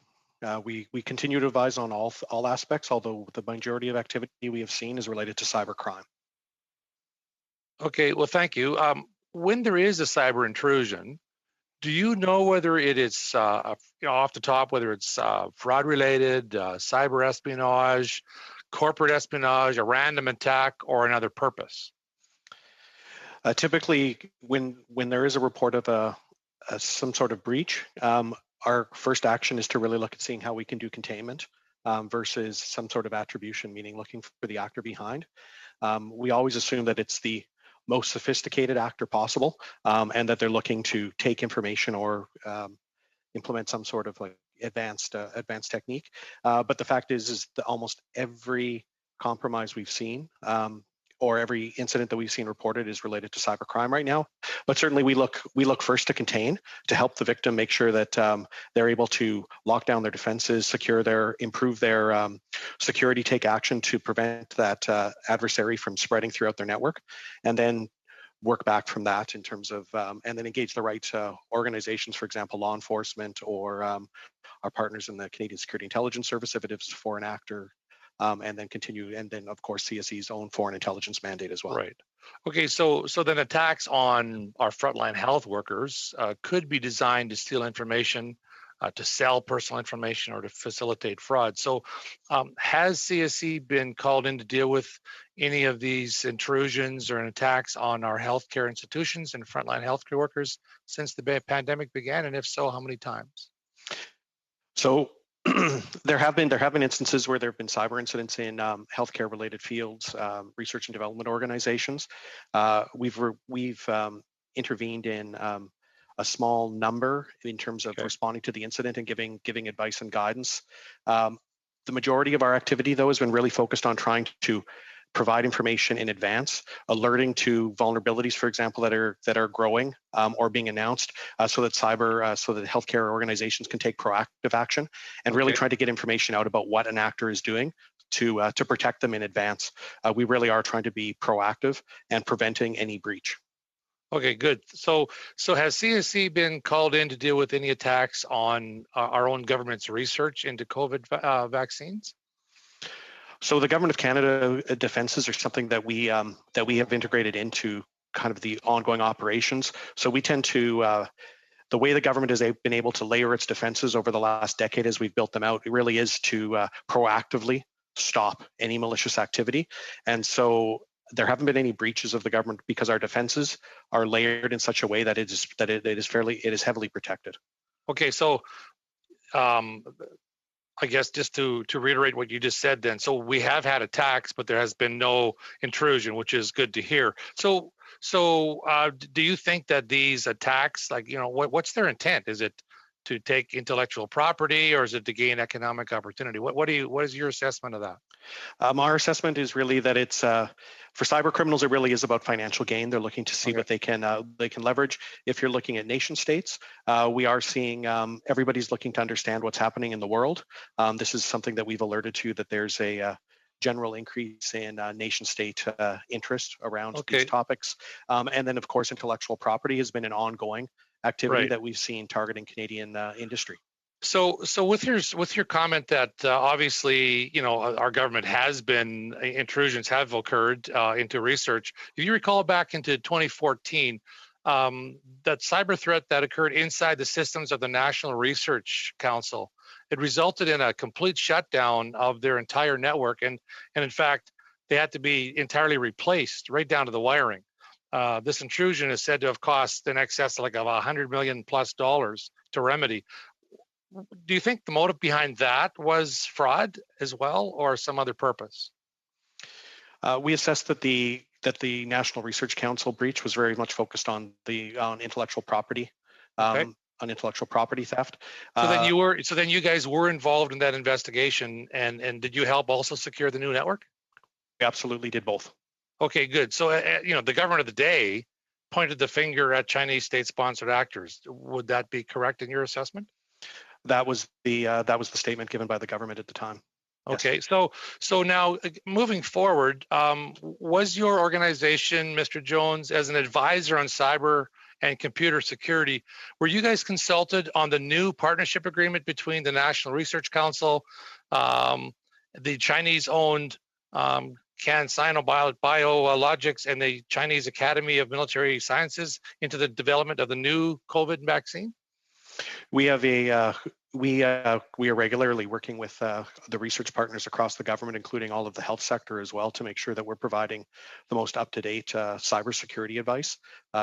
We continue to advise on all aspects, although the majority of activity we have seen is related to cybercrime. Okay, well, thank you. When there is a cyber intrusion, do you know whether it is, off the top, whether it's fraud related, cyber espionage, corporate espionage, a random attack, or another purpose? Typically, when there is a report of some sort of breach, our first action is to really look at seeing how we can do containment versus some sort of attribution, meaning looking for the actor behind. We always assume that it's the most sophisticated actor possible, and that they're looking to take information or implement some sort of like advanced technique. But the fact is that almost every compromise we've seen, or every incident that we've seen reported, is related to cybercrime right now. But certainly we look first to contain, to help the victim make sure that they're able to lock down their defenses, improve their security, take action to prevent that adversary from spreading throughout their network, and then work back from that in terms of, and then engage the right organizations, for example, law enforcement, or our partners in the Canadian Security Intelligence Service if it is for an actor, and then continue, and then of course CSE's own foreign intelligence mandate as well. Right. Okay, so then attacks on our frontline health workers could be designed to steal information, to sell personal information, or to facilitate fraud. So has CSE been called in to deal with any of these intrusions or attacks on our healthcare institutions and frontline healthcare workers since the pandemic began? And if so, how many times? So there have been instances where there have been cyber incidents in healthcare related fields, research and development organizations. We've intervened in a small number in terms of responding to the incident and giving advice and guidance. The majority of our activity, though, has been really focused on trying to provide information in advance, alerting to vulnerabilities, for example, that are growing or being announced, so that healthcare organizations can take proactive action, and really try to get information out about what an actor is doing to protect them in advance. We really are trying to be proactive and preventing any breach. Okay, good. So has CSE been called in to deal with any attacks on our own government's research into COVID vaccines? So the Government of Canada defenses are something that we have integrated into kind of the ongoing operations. So we tend to, the way the government has been able to layer its defenses over the last decade as we've built them out, it really is to proactively stop any malicious activity. And so there haven't been any breaches of the government because our defenses are layered in such a way that it is heavily protected. Okay, so I guess just to reiterate what you just said then, so we have had attacks, but there has been no intrusion, which is good to hear. So do you think that these attacks, like, what's their intent? Is it to take intellectual property, or is it to gain economic opportunity? What is your assessment of that? Our assessment is really that it's for cyber criminals, it really is about financial gain. They're looking to see what they can leverage. If you're looking at nation states, we are seeing everybody's looking to understand what's happening in the world. This is something that we've alerted to, that there's a general increase in nation state interest around these topics. And then, of course, intellectual property has been an ongoing activity that we've seen targeting Canadian industry. So with your comment that obviously, our government has been, intrusions have occurred into research. If you recall back into 2014, that cyber threat that occurred inside the systems of the National Research Council, it resulted in a complete shutdown of their entire network, and in fact, they had to be entirely replaced right down to the wiring. This intrusion is said to have cost in excess of like $100 million plus to remedy. Do you think the motive behind that was fraud as well, or some other purpose? We assessed that the National Research Council breach was very much focused on intellectual property, on intellectual property theft. So then you guys were involved in that investigation, and did you help also secure the new network? We absolutely did both. Okay, good. So the government of the day pointed the finger at Chinese state-sponsored actors. Would that be correct in your assessment? That was the statement given by the government at the time. Okay, yes. So now moving forward, was your organization, Mr. Jones, as an advisor on cyber and computer security. Were you guys consulted on the new partnership agreement between the National Research Council, the Chinese-owned CanSino Biologics, and the Chinese Academy of Military Sciences into the development of the new COVID vaccine? We have we are regularly working with the research partners across the government, including all of the health sector as well, to make sure that we're providing the most up-to-date cybersecurity advice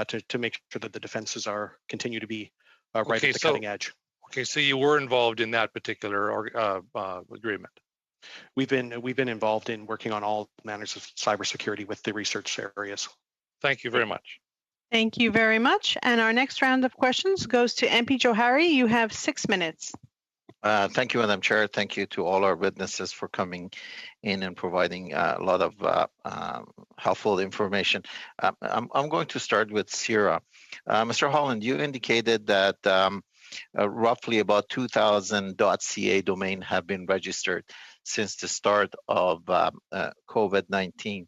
to make sure that the defenses continue to be right at the cutting edge. Okay, so you were involved in that particular agreement. We've been involved in working on all manners of cybersecurity with the research areas. Thank you very much. Thank you very much. And our next round of questions goes to MP Johari. You have 6 minutes. Thank you, Madam Chair. Thank you to all our witnesses for coming in and providing a lot of helpful information. I'm going to start with CIRA. Mr. Holland, you indicated that roughly about 2,000 .ca domain have been registered since the start of COVID-19.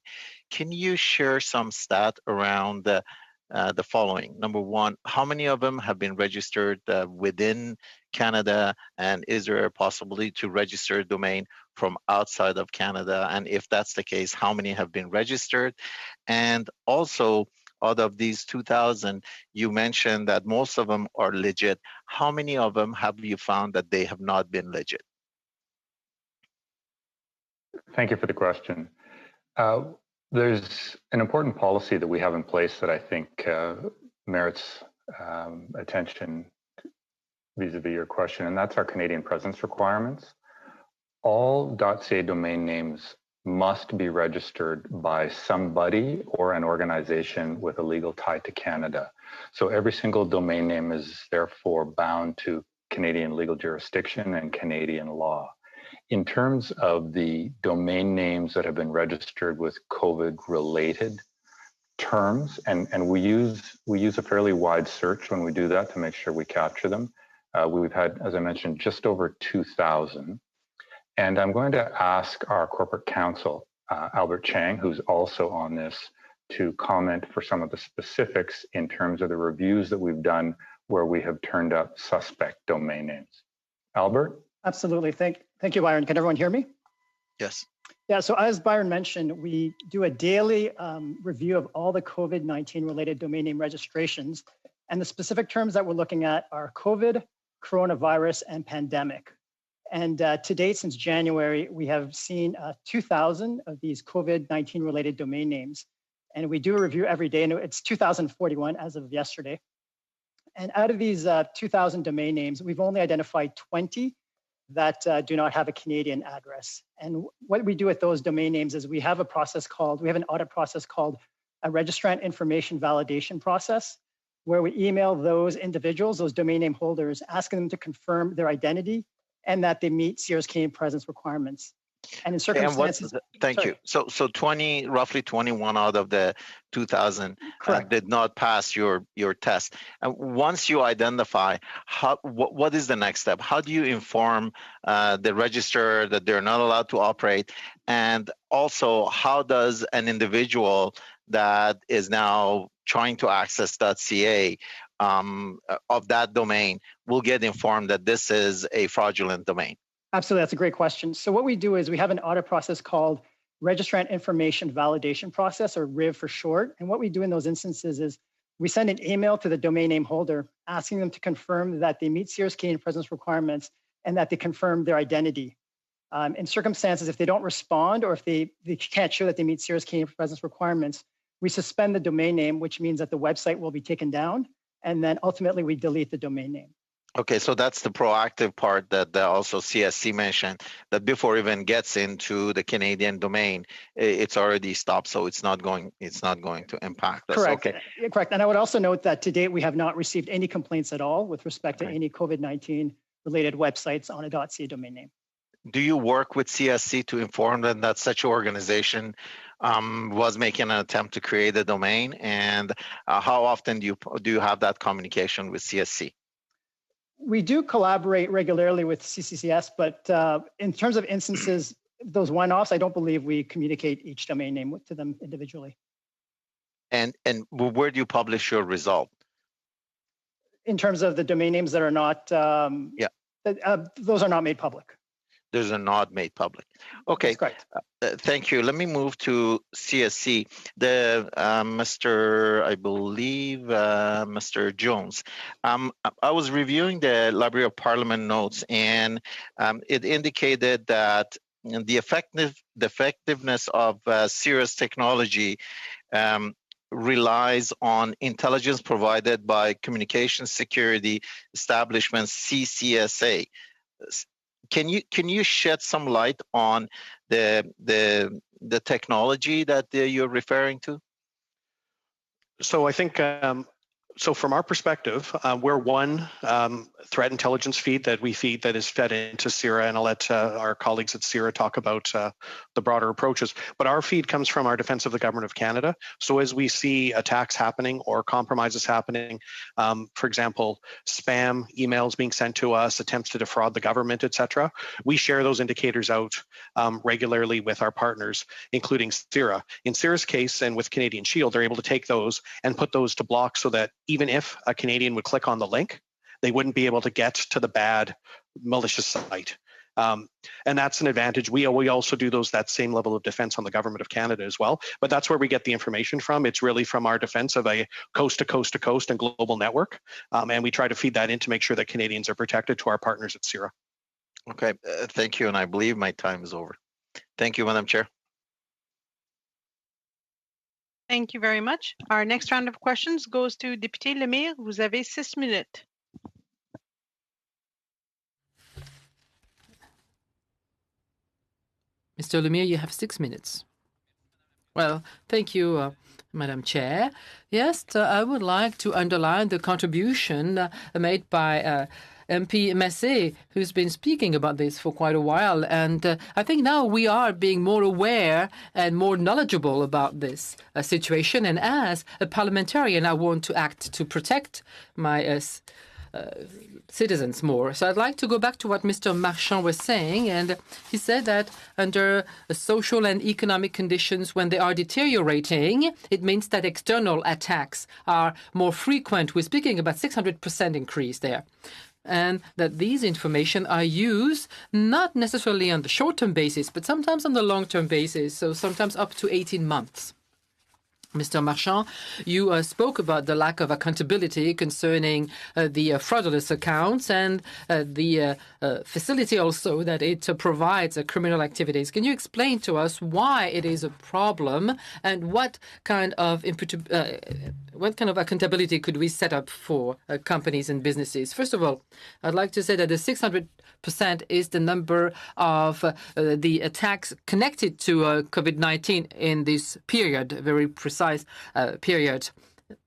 Can you share some stat around the following? Number one, how many of them have been registered within Canada, and is there a possibility to register a domain from outside of Canada? And if that's the case, how many have been registered? And also, out of these 2,000, you mentioned that most of them are legit. How many of them have you found that they have not been legit? Thank you for the question. There's an important policy that we have in place that I think merits attention vis-a-vis your question, and that's our Canadian presence requirements. All .ca domain names must be registered by somebody or an organization with a legal tie to Canada. So every single domain name is therefore bound to Canadian legal jurisdiction and Canadian law. In terms of the domain names that have been registered with COVID-related terms, and we use a fairly wide search when we do that to make sure we capture them. We've had, as I mentioned, just over 2,000. And I'm going to ask our corporate counsel, Albert Chang, who's also on this, to comment for some of the specifics in terms of the reviews that we've done where we have turned up suspect domain names. Albert? Absolutely. Thank you, Byron. Can everyone hear me? Yes. Yeah, so as Byron mentioned, we do a daily review of all the COVID-19 related domain name registrations. And the specific terms that we're looking at are COVID, coronavirus, and pandemic. And to date, since January, we have seen 2,000 of these COVID-19 related domain names. And we do a review every day, and it's 2,041 as of yesterday. And out of these 2,000 domain names, we've only identified 20 that do not have a Canadian address. And what we do with those domain names is we have an audit process called a registrant information validation process, where we email those individuals, those domain name holders, asking them to confirm their identity and that they meet CIRA's Canadian presence requirements. And in circumstances, thank you. So 20, roughly 21 out of the 2,000 did not pass your test. And once you identify, what is the next step? How do you inform the registrar that they're not allowed to operate? And also, how does an individual that is now trying to access .ca of that domain will get informed that this is a fraudulent domain? Absolutely, that's a great question. So what we do is we have an audit process called Registrant Information Validation Process, or RIV for short. And what we do in those instances is we send an email to the domain name holder asking them to confirm that they meet CIRA's Canadian presence requirements and that they confirm their identity. In circumstances, if they don't respond or if they can't show that they meet CIRA's Canadian presence requirements, we suspend the domain name, which means that the website will be taken down, and then ultimately we delete the domain name. Okay, so that's the proactive part that also CSC mentioned, that before it even gets into the Canadian domain, it's already stopped, so it's not going to impact us. Correct. Okay. Correct. And I would also note that to date we have not received any complaints at all with respect to any COVID-19 related websites on a .ca domain name. Do you work with CSC to inform them that such an organization was making an attempt to create a domain, and how often do you have that communication with CSC? We do collaborate regularly with CCCS, but in terms of instances, those one-offs, I don't believe we communicate each domain name to them individually. And where do you publish your result? in terms of the domain names that are not, those are not made public. Those are not made public. Okay. That's correct. Thank you. Let me move to CSC. I believe, Mr. Jones. I was reviewing the Library of Parliament notes, and it indicated that the effectiveness of CIRA's technology relies on intelligence provided by communications security establishments, CCSA. Can you shed some light on the technology that you're referring to? So I think, so from our perspective, we're one threat intelligence feed that we feed that is fed into CIRA, and I'll let our colleagues at CIRA talk about the broader approaches. But our feed comes from our Defense of the Government of Canada. So as we see attacks happening or compromises happening, for example, spam emails being sent to us, attempts to defraud the government, etc., we share those indicators out regularly with our partners, including CIRA. In CIRA's case, and with Canadian Shield, they're able to take those and put those to block so that even if a Canadian would click on the link, they wouldn't be able to get to the bad malicious site. And that's an advantage. We also do that same level of defense on the Government of Canada as well, but that's where we get the information from. It's really from our defense of a coast to coast to coast and global network. And we try to feed that in to make sure that Canadians are protected to our partners at CIRA. Okay, thank you. And I believe my time is over. Thank you, Madam Chair. Thank you very much. Our next round of questions goes to Député Lemire. Vous avez 6 minutes. Mr. Lemire, you have 6 minutes. Well, thank you, Madam Chair. Yes, I would like to underline the contribution made by MP Messé, who's been speaking about this for quite a while. And I think now we are being more aware and more knowledgeable about this situation. And as a parliamentarian, I want to act to protect my citizens more. So I'd like to go back to what Mr. Marchand was saying. And he said that under social and economic conditions, when they are deteriorating, it means that external attacks are more frequent. We're speaking about 600% increase there. And that these information are used not necessarily on the short-term basis, but sometimes on the long-term basis, so sometimes up to 18 months. Mr. Marchand, you spoke about the lack of accountability concerning the fraudulent accounts and the facility also that it provides criminal activities. Can you explain to us why it is a problem and what kind of accountability could we set up for companies and businesses? First of all, I'd like to say that the 600% is the number of the attacks connected to COVID-19 in this period, very precise period.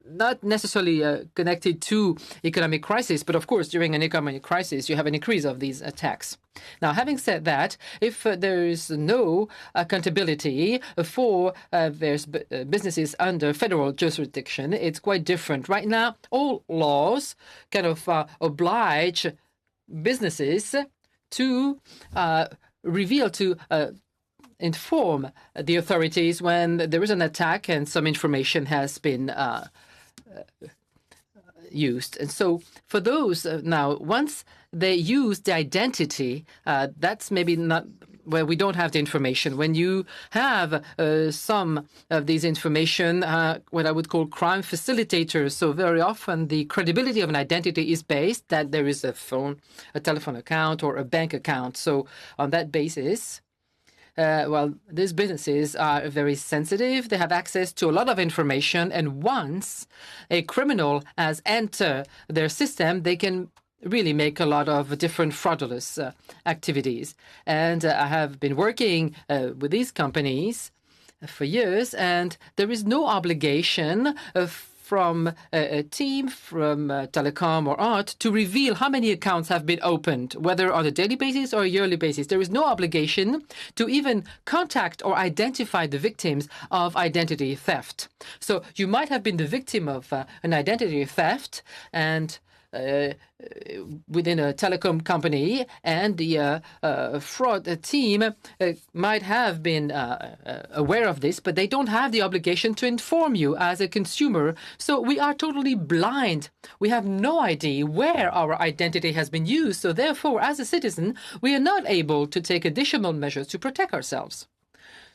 Not necessarily connected to economic crisis, but of course, during an economic crisis, you have an increase of these attacks. Now, having said that, if there is no accountability for various businesses under federal jurisdiction, it's quite different. Right now, all laws kind of oblige businesses to reveal, to inform the authorities when there is an attack and some information has been used. And so for those now, once they use the identity, that's maybe not where we don't have the information. When you have some of these information, what I would call crime facilitators, so very often the credibility of an identity is based that there is a telephone account or a bank account. So on that basis, these businesses are very sensitive. They have access to a lot of information. And once a criminal has entered their system, they can really make a lot of different fraudulent activities. And I have been working with these companies for years, and there is no obligation from a team, from telecom or art, to reveal how many accounts have been opened, whether on a daily basis or a yearly basis. There is no obligation to even contact or identify the victims of identity theft. So you might have been the victim of an identity theft, and within a telecom company, and the fraud team might have been aware of this, but they don't have the obligation to inform you as a consumer. So we are totally blind. We have no idea where our identity has been used. So therefore, as a citizen, we are not able to take additional measures to protect ourselves.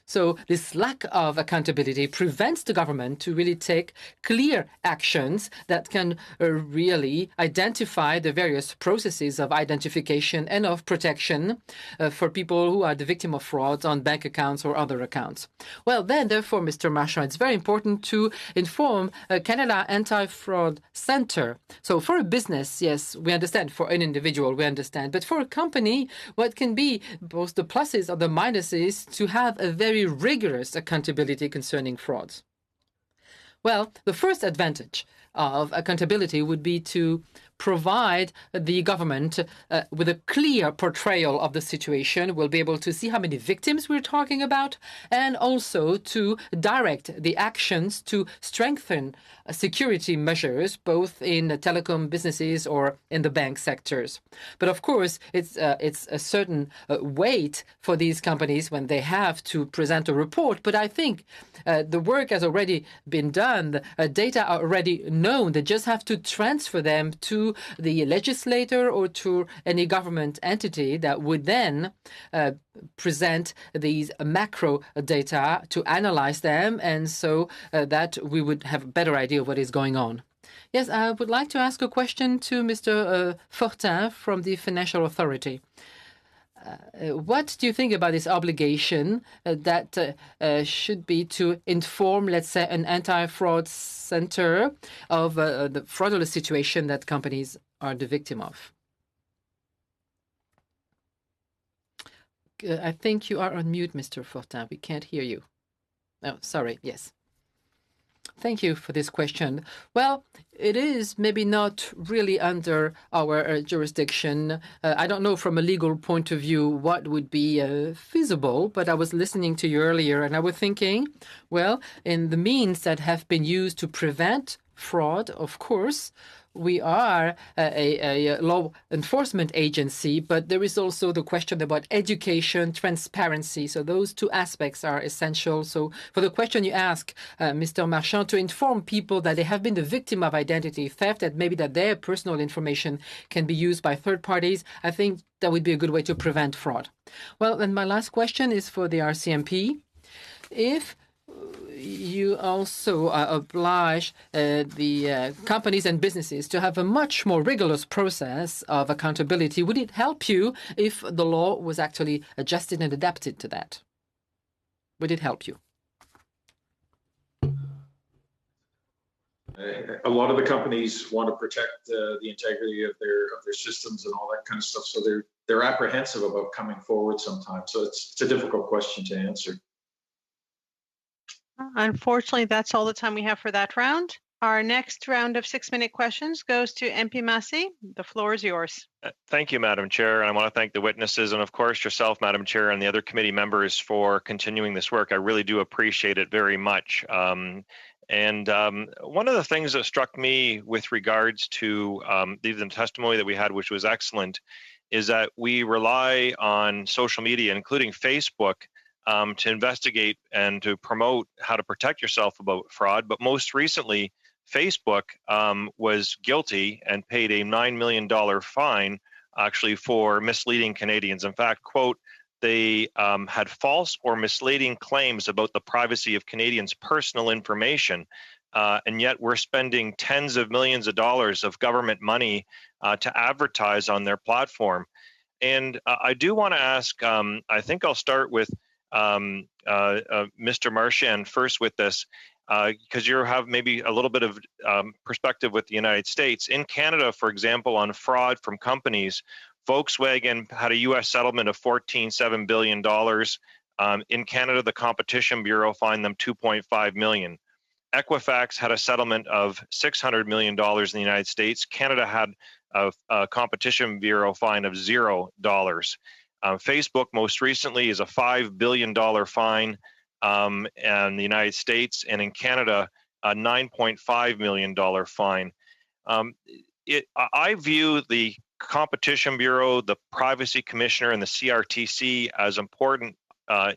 So this lack of accountability prevents the government to really take clear actions that can really identify the various processes of identification and of protection for people who are the victim of frauds on bank accounts or other accounts. Well, then, therefore, Mr. Marchand, it's very important to inform Canada Anti-Fraud Centre. So for a business, yes, we understand. For an individual, we understand. But for a company, what can be both the pluses or the minuses to have a very rigorous accountability concerning frauds? Well, the first advantage of accountability would be to provide the government with a clear portrayal of the situation. We'll be able to see how many victims we're talking about, and also to direct the actions to strengthen security measures, both in telecom businesses or in the bank sectors. But of course, it's a certain weight for these companies when they have to present a report. But I think the work has already been done. The data are already known. They just have to transfer them to the legislator or to any government entity that would then present these macro data to analyze them, and so that we would have a better idea of what is going on. Yes, I would like to ask a question to Mr. Fortin from the Financial Authority. What do you think about this obligation that should be to inform, let's say, an anti-fraud center of the fraudulent situation that companies are the victim of? I think you are on mute, Mr. Fortin. We can't hear you. Oh, sorry. Yes. Thank you for this question. Well, it is maybe not really under our jurisdiction. I don't know from a legal point of view what would be feasible, but I was listening to you earlier and I was thinking, well, in the means that have been used to prevent fraud, of course, we are a law enforcement agency, but there is also the question about education, transparency. So those two aspects are essential. So for the question you ask, Mr. Marchand, to inform people that they have been the victim of identity theft, that maybe that their personal information can be used by third parties, I think that would be a good way to prevent fraud. Well, and my last question is for the RCMP. If you also oblige the companies and businesses to have a much more rigorous process of accountability, would it help you if the law was actually adjusted and adapted to that? Would it help you? A lot of the companies want to protect the integrity of their systems and all that kind of stuff, so they're apprehensive about coming forward sometimes. So it's a difficult question to answer. Unfortunately, that's all the time we have for that round. Our next round of 6-minute questions goes to MP Massey. The floor is yours. Thank you, Madam Chair. And I want to thank the witnesses and, of course, yourself, Madam Chair, and the other committee members for continuing this work. I really do appreciate it very much. One of the things that struck me with regards to the testimony that we had, which was excellent, is that we rely on social media, including Facebook, to investigate and to promote how to protect yourself about fraud. But most recently, Facebook was guilty and paid a $9 million fine actually for misleading Canadians. In fact, quote, they had false or misleading claims about the privacy of Canadians' personal information. And yet we're spending tens of millions of dollars of government money to advertise on their platform. And I do want to ask, I think I'll start with Mr. Marchand first with this, because you have maybe a little bit of perspective with the United States. In Canada, for example, on fraud from companies, Volkswagen had a U.S. settlement of $14.7 billion. In Canada, the Competition Bureau fined them $2.5 million. Equifax had a settlement of $600 million in the United States. Canada had a Competition Bureau fine of $0. Facebook most recently is a $5 billion fine in the United States, and in Canada, a $9.5 million fine. I view the Competition Bureau, the Privacy Commissioner, and the CRTC as important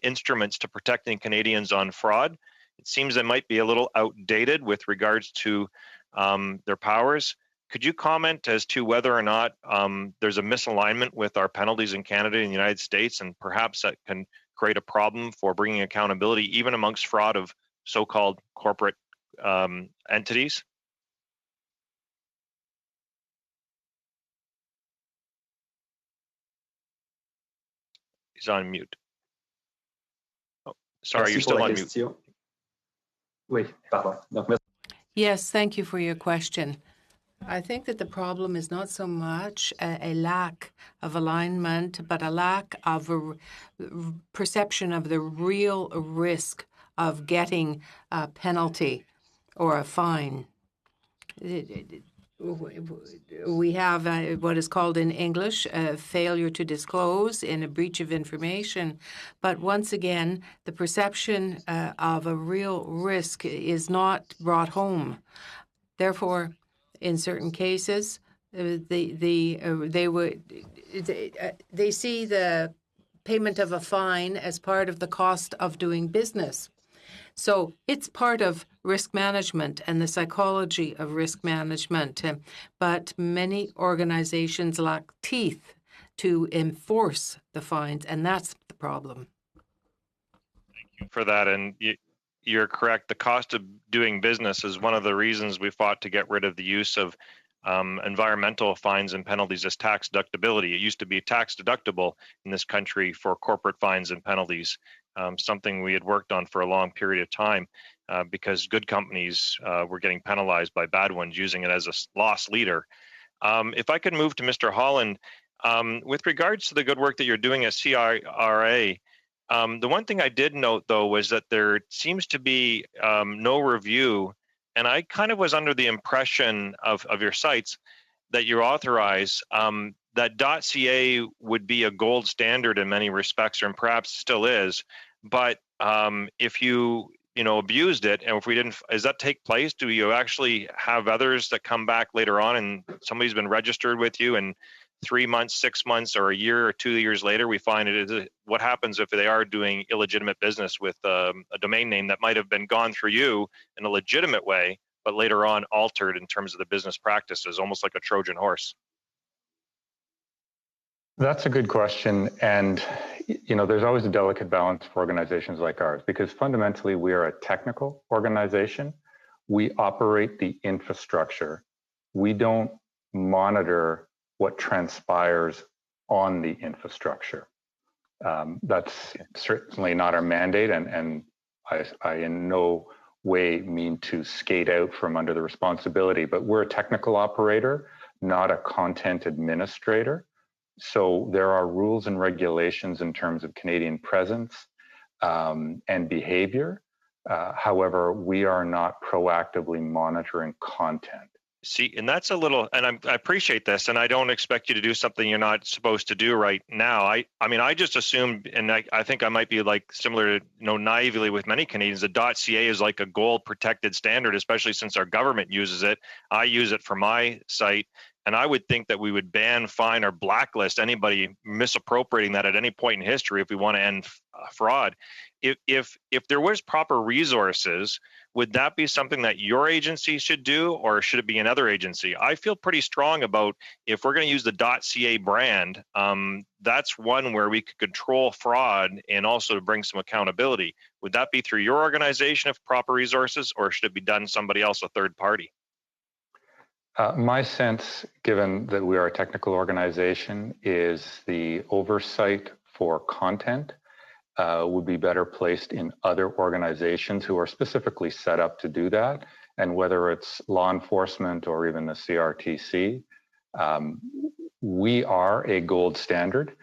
instruments to protecting Canadians on fraud. It seems they might be a little outdated with regards to their powers. Could you comment as to whether or not there's a misalignment with our penalties in Canada and the United States, and perhaps that can create a problem for bringing accountability even amongst fraud of so-called corporate entities? He's on mute. Oh, sorry, you're still on mute. Oui, pardon. Donc, Yes, thank you for your question. I think that the problem is not so much a lack of alignment, but a lack of a perception of the real risk of getting a penalty or a fine. We have what is called in English a failure to disclose in a breach of information. But once again, the perception of a real risk is not brought home. Therefore, in certain cases, they see the payment of a fine as part of the cost of doing business. So it's part of risk management and the psychology of risk management. But many organizations lack teeth to enforce the fines, and that's the problem. Thank you for that. And you're correct. The cost of doing business is one of the reasons we fought to get rid of the use of environmental fines and penalties as tax deductibility. It used to be tax deductible in this country for corporate fines and penalties. Something we had worked on for a long period of time because good companies were getting penalized by bad ones using it as a loss leader. If I could move to Mr. Holland, with regards to the good work that you're doing at CRA, the one thing I did note, though, was that there seems to be no review, and I kind of was under the impression of your sites that you authorize that .ca would be a gold standard in many respects, and perhaps still is. But if you abused it, and if we didn't, does that take place? Do you actually have others that come back later on, and somebody's been registered with you, and 3 months, 6 months, or a year or 2 years later, we find it? What happens if they are doing illegitimate business with a domain name that might have been gone through you in a legitimate way, but later on altered in terms of the business practices, almost like a Trojan horse? That's a good question. And, there's always a delicate balance for organizations like ours, because fundamentally we are a technical organization. We operate the infrastructure. We don't monitor what transpires on the infrastructure. That's certainly not our mandate. And I in no way mean to skate out from under the responsibility, but we're a technical operator, not a content administrator. So there are rules and regulations in terms of Canadian presence and behavior. However, we are not proactively monitoring content. See, and that's a little, and I appreciate this, and I don't expect you to do something you're not supposed to do right now. I mean, I just assumed, and I think I might be like similar, naively with many Canadians, that .ca is like a gold protected standard, especially since our government uses it. I use it for my site. And I would think that we would ban, fine, or blacklist anybody misappropriating that at any point in history if we want to end fraud. If there was proper resources, would that be something that your agency should do, or should it be another agency? I feel pretty strong about if we're going to use the .ca brand, that's one where we could control fraud and also bring some accountability. Would that be through your organization if proper resources, or should it be done somebody else, a third party? My sense, given that we are a technical organization, is the oversight for content would be better placed in other organizations who are specifically set up to do that. And whether it's law enforcement or even the CRTC, we are a gold standard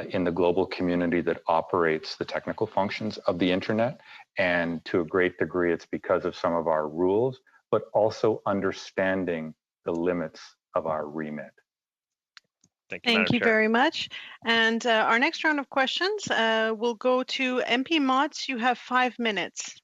in the global community that operates the technical functions of the internet. And to a great degree, it's because of some of our rules, but also understanding the limits of our remit. Thank you very much. And our next round of questions will go to MP Motts. You have 5 minutes.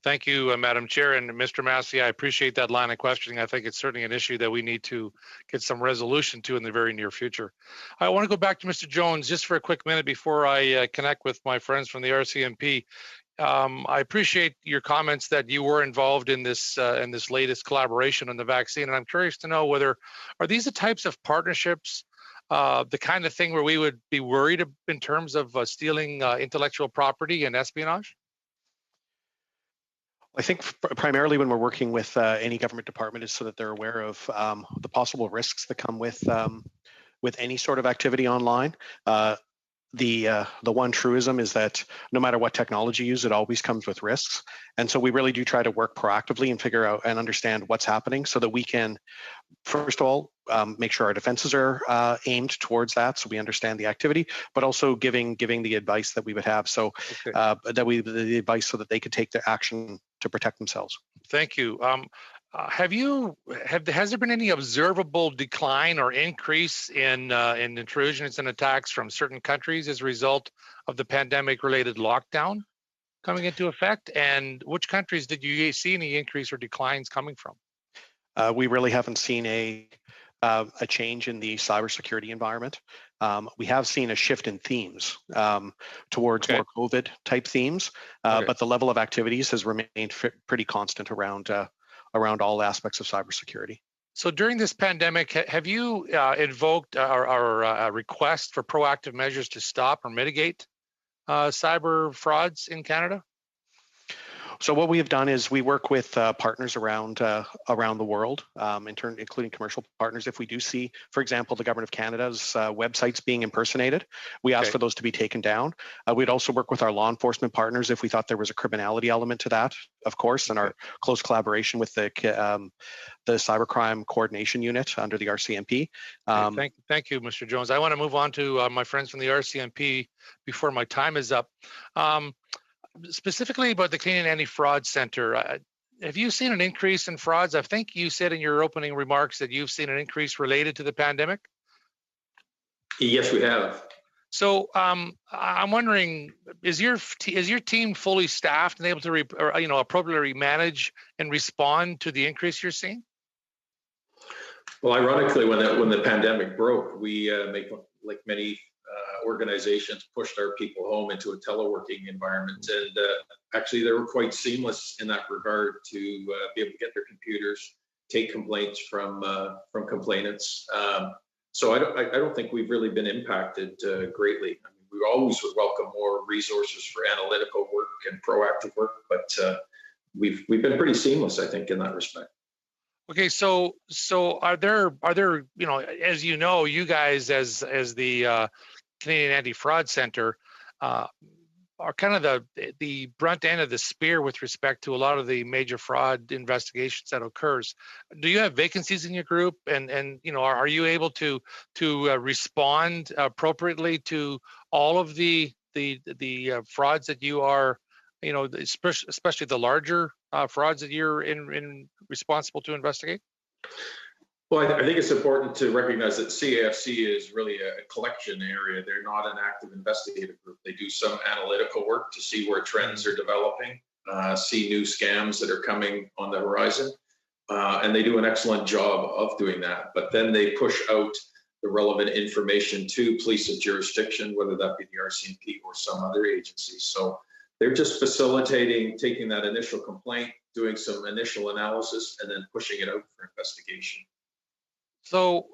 Thank you, Madam Chair. And Mr. Massey, I appreciate that line of questioning. I think it's certainly an issue that we need to get some resolution to in the very near future. I want to go back to Mr. Jones just for a quick minute before I connect with my friends from the RCMP. I appreciate your comments that you were involved in this latest collaboration on the vaccine, and I'm curious to know whether are these the types of partnerships, the kind of thing where we would be worried in terms of stealing intellectual property and espionage? I think primarily when we're working with any government department is so that they're aware of the possible risks that come with any sort of activity online. The one truism is that no matter what technology you use, it always comes with risks. And so we really do try to work proactively and figure out and understand what's happening so that we can, first of all, make sure our defenses are aimed towards that, so we understand the activity, but also giving the advice that we would have, so the advice so that they could take the action to protect themselves. Thank you. Has there been any observable decline or increase in intrusions and attacks from certain countries as a result of the pandemic-related lockdown coming into effect? And which countries did you see any increase or declines coming from? We really haven't seen a change in the cybersecurity environment. We have seen a shift in themes towards more COVID type themes, but the level of activities has remained pretty constant around all aspects of cybersecurity. So during this pandemic, have you invoked our request for proactive measures to stop or mitigate cyber frauds in Canada? So what we have done is we work with partners around the world, including commercial partners. If we do see, for example, the Government of Canada's websites being impersonated, we ask for those to be taken down. We'd also work with our law enforcement partners if we thought there was a criminality element to that, of course, and our close collaboration with the Cybercrime Coordination Unit under the RCMP. Thank you, Mr. Jones. I want to move on to my friends from the RCMP before my time is up. Specifically about the Canadian Anti-Fraud Centre, have you seen an increase in frauds? I think you said in your opening remarks that you've seen an increase related to the pandemic. Yes, we have. So I'm wondering, is your team fully staffed and able to appropriately manage and respond to the increase you're seeing? Well, ironically, when the pandemic broke, we like many organizations pushed our people home into a teleworking environment, and actually they were quite seamless in that regard to be able to get their computers, take complaints from complainants. So I don't think we've really been impacted greatly. I mean, we always would welcome more resources for analytical work and proactive work, but we've been pretty seamless, I think, in that respect. Okay, so are there as you know, you guys as the Canadian Anti-Fraud Centre are kind of the brunt end of the spear with respect to a lot of the major fraud investigations that occurs. Do you have vacancies in your group, and are you able to respond appropriately to all of the frauds that you are, especially the larger frauds that you're responsible to investigate? Well, I think it's important to recognize that CAFC is really a collection area. They're not an active investigative group. They do some analytical work to see where trends are developing, see new scams that are coming on the horizon, and they do an excellent job of doing that. But then they push out the relevant information to police of jurisdiction, whether that be the RCMP or some other agency. So they're just facilitating, taking that initial complaint, doing some initial analysis, and then pushing it out for investigation. So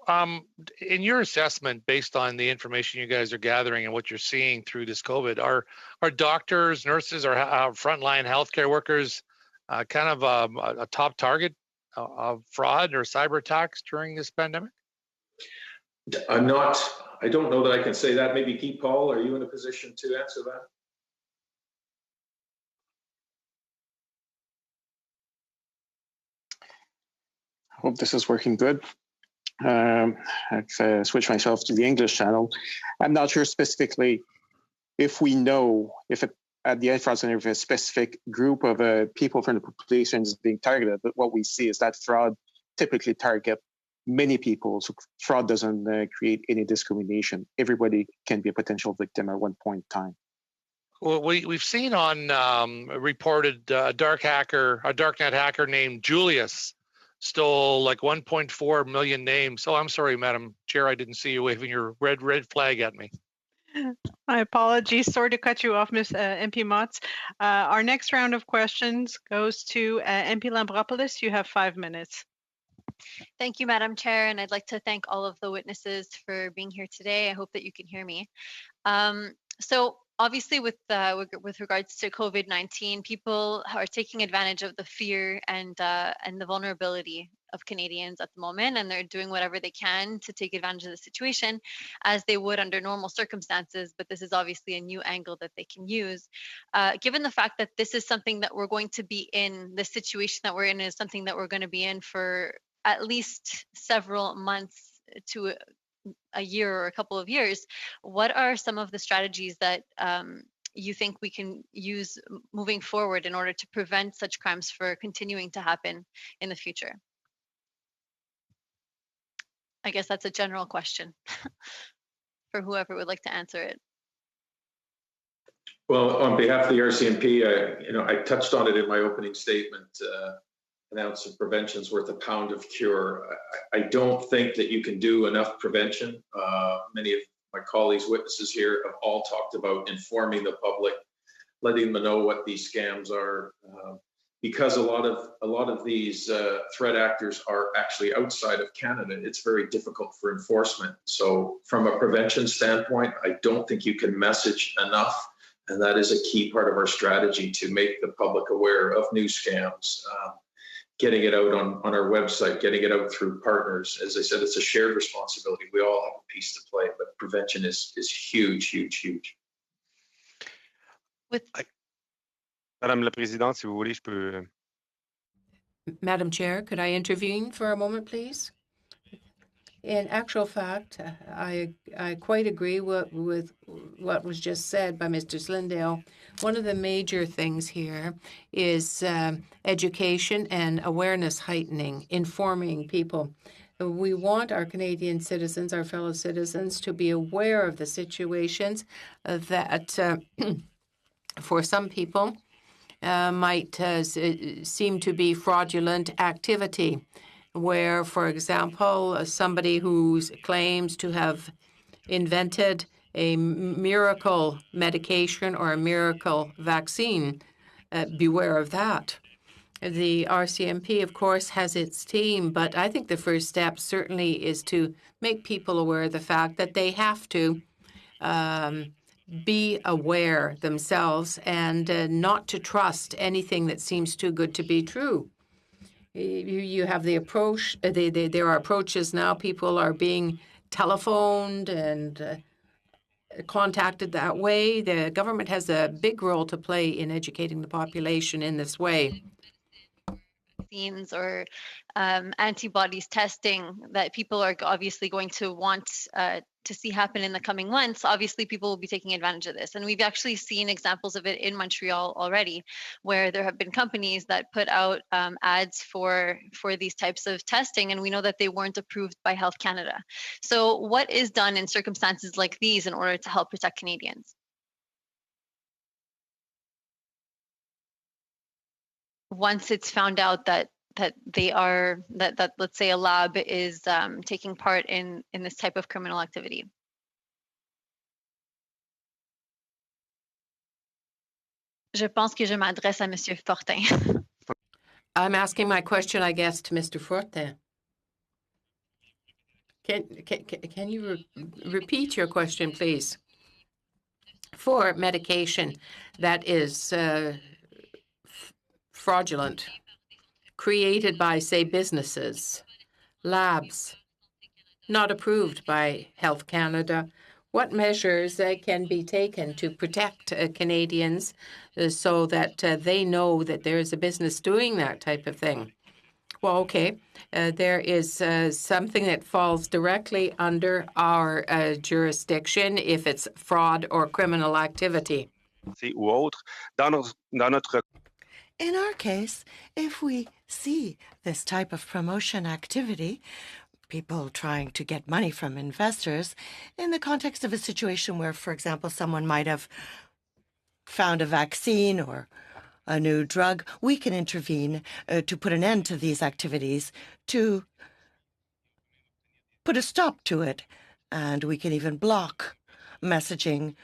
in your assessment, based on the information you guys are gathering and what you're seeing through this COVID, are doctors, nurses, or frontline healthcare workers kind of a top target of fraud or cyber attacks during this pandemic? I don't know that I can say that. Maybe Keith Paul, are you in a position to answer that? I hope this is working good. I've switched myself to the English channel. I'm not sure specifically if we know at the Anti-Fraud Centre if a specific group of people from the population is being targeted, but what we see is that fraud typically target many people. So fraud doesn't create any discrimination. Everybody can be a potential victim at one point in time. Well, we've seen on reported a darknet hacker named Julius stole like 1.4 million names. Oh, I'm sorry, Madam Chair, I didn't see you waving your red flag at me. My apologies. Sorry to cut you off, Ms. MP Motz. Our next round of questions goes to MP Lambropoulos. You have 5 minutes. Thank you, Madam Chair, and I'd like to thank all of the witnesses for being here today. I hope that you can hear me. So obviously with regards to COVID-19, people are taking advantage of the fear and the vulnerability of Canadians at the moment, and they're doing whatever they can to take advantage of the situation as they would under normal circumstances, but this is obviously a new angle that they can use. Given the fact that this is something that we're going to be in, the situation that we're in is something that we're going to be in for at least several months to a year or a couple of years, what are some of the strategies that you think we can use moving forward in order to prevent such crimes from continuing to happen in the future? I guess that's a general question for whoever would like to answer it. Well, on behalf of the RCMP, I touched on it in my opening statement. An ounce of prevention is worth a pound of cure. I don't think that you can do enough prevention. Many of my colleagues, witnesses here, have all talked about informing the public, letting them know what these scams are, because a lot of these threat actors are actually outside of Canada. It's very difficult for enforcement. So, from a prevention standpoint, I don't think you can message enough, and that is a key part of our strategy to make the public aware of new scams. Getting it out on our website, getting it out through partners. As I said, it's a shared responsibility. We all have a piece to play, but prevention is huge, huge, huge. Madame la Présidente, si vous voulez, je peux... Madam Chair, could I intervene for a moment, please? In actual fact, I quite agree with what was just said by Mr. Slindale. One of the major things here is education and awareness heightening, informing people. We want our Canadian citizens, our fellow citizens, to be aware of the situations that for some people might seem to be fraudulent activity, where, for example, somebody who claims to have invented a miracle medication or a miracle vaccine, beware of that. The RCMP, of course, has its team, but I think the first step certainly is to make people aware of the fact that they have to be aware themselves and not to trust anything that seems too good to be true. You have the approach. There are approaches now. People are being telephoned and contacted that way. The government has a big role to play in educating the population in this way. Vaccines or antibodies testing that people are obviously going to want to see happen in the coming months, obviously people will be taking advantage of this. And we've actually seen examples of it in Montreal already, where there have been companies that put out ads for these types of testing, and we know that they weren't approved by Health Canada. So what is done in circumstances like these in order to help protect Canadians? Once it's found out that let's say a lab is taking part in this type of criminal activity. Je pense que je m'adresse à Monsieur Fortin. I'm asking my question, I guess, to Mr. Fortin. Can you repeat your question, please? For medication that is fraudulent, created by, say, businesses, labs, not approved by Health Canada, what measures can be taken to protect Canadians so that they know that there is a business doing that type of thing? Well, okay, there is something that falls directly under our jurisdiction if it's fraud or criminal activity. In our case, if we see this type of promotion activity, people trying to get money from investors, in the context of a situation where, for example, someone might have found a vaccine or a new drug, we can intervene to put an end to these activities, to put a stop to it. And we can even block messaging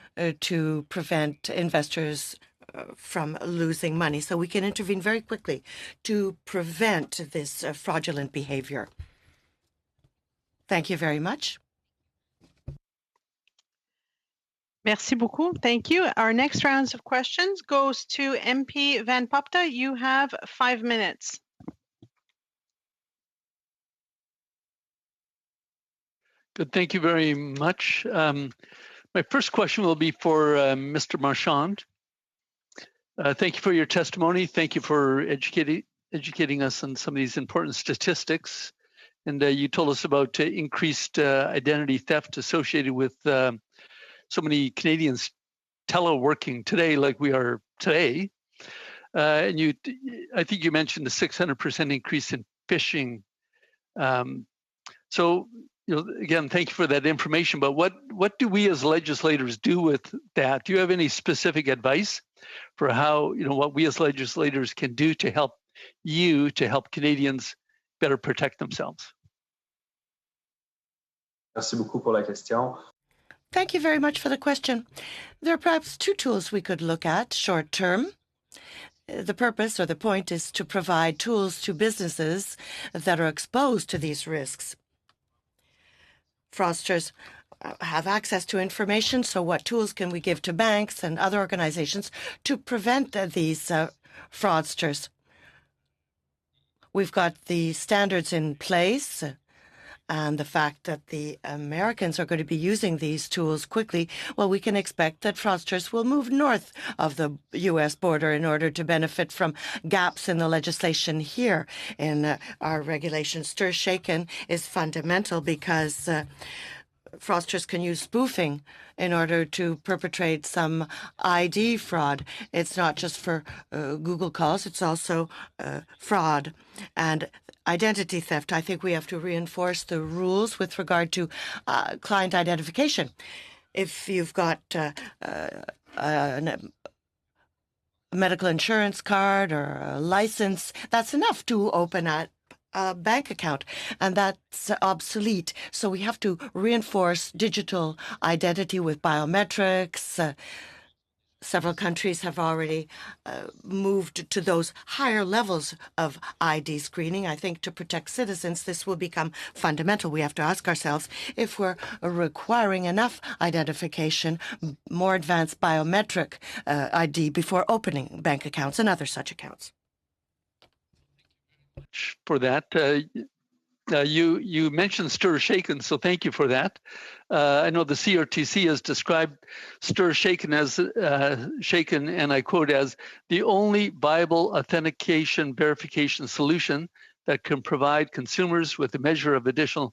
to prevent investors from losing money. So we can intervene very quickly to prevent this fraudulent behavior. Thank you very much. Merci beaucoup. Thank you. Our next rounds of questions goes to MP Van Popta. You have 5 minutes. Good. Thank you very much. My first question will be for Mr. Marchand. Thank you for your testimony. Thank you for educating us on some of these important statistics. And you told us about increased identity theft associated with so many Canadians teleworking today like we are today. And I think you mentioned the 600% increase in phishing. So, again, thank you for that information. But what do we as legislators do with that? Do you have any specific advice for how, what we as legislators can do to help Canadians better protect themselves? Merci beaucoup pour la question. Thank you very much for the question. There are perhaps two tools we could look at short term. The purpose or the point is to provide tools to businesses that are exposed to these risks. Fraudsters have access to information, so what tools can we give to banks and other organizations to prevent these fraudsters? We've got the standards in place, and the fact that the Americans are going to be using these tools quickly, well, we can expect that fraudsters will move north of the U.S. border in order to benefit from gaps in the legislation here in our regulations. Stir-shaken is fundamental because fraudsters can use spoofing in order to perpetrate some ID fraud. It's not just for Google calls, it's also fraud and identity theft. I think we have to reinforce the rules with regard to client identification. If you've got a medical insurance card or a license, that's enough to open a bank account, and that's obsolete. So we have to reinforce digital identity with biometrics. Several countries have already moved to those higher levels of ID screening. I think to protect citizens, this will become fundamental. We have to ask ourselves if we're requiring enough identification, more advanced biometric ID before opening bank accounts and other such accounts. For that. You mentioned stir-shaken, so thank you for that. I know the CRTC has described stir-shaken as shaken, and I quote, as the only viable authentication verification solution that can provide consumers with a measure of additional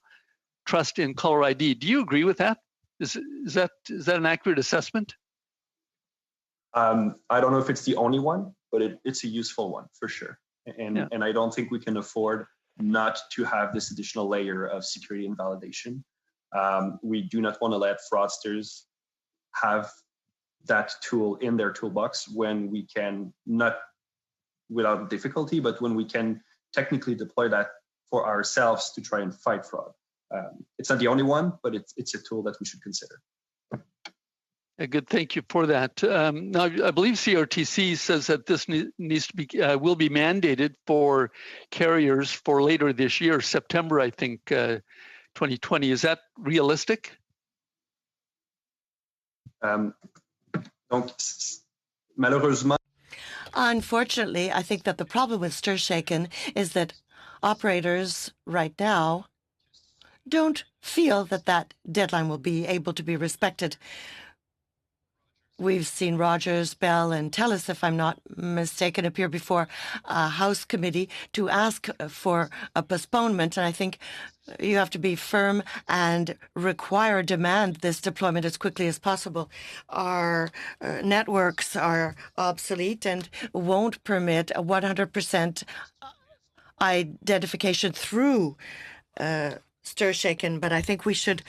trust in caller ID. Do you agree with that? Is that an accurate assessment? I don't know if it's the only one, but it's a useful one for sure. And I don't think we can afford not to have this additional layer of security and validation. We do not want to let fraudsters have that tool in their toolbox when we can, not without difficulty, but when we can technically deploy that for ourselves to try and fight fraud. It's not the only one, but it's a tool that we should consider. Good, thank you for that. Now, I believe CRTC says that this needs to be will be mandated for carriers for later this year, September, I think, 2020. Is that realistic? Unfortunately, I think that the problem with stir-shaken is that operators right now don't feel that that deadline will be able to be respected. We've seen Rogers, Bell, and TELUS, if I'm not mistaken, appear before a House committee to ask for a postponement. And I think you have to be firm and demand this deployment as quickly as possible. Our networks are obsolete and won't permit a 100% identification through stir-shaken, but I think we should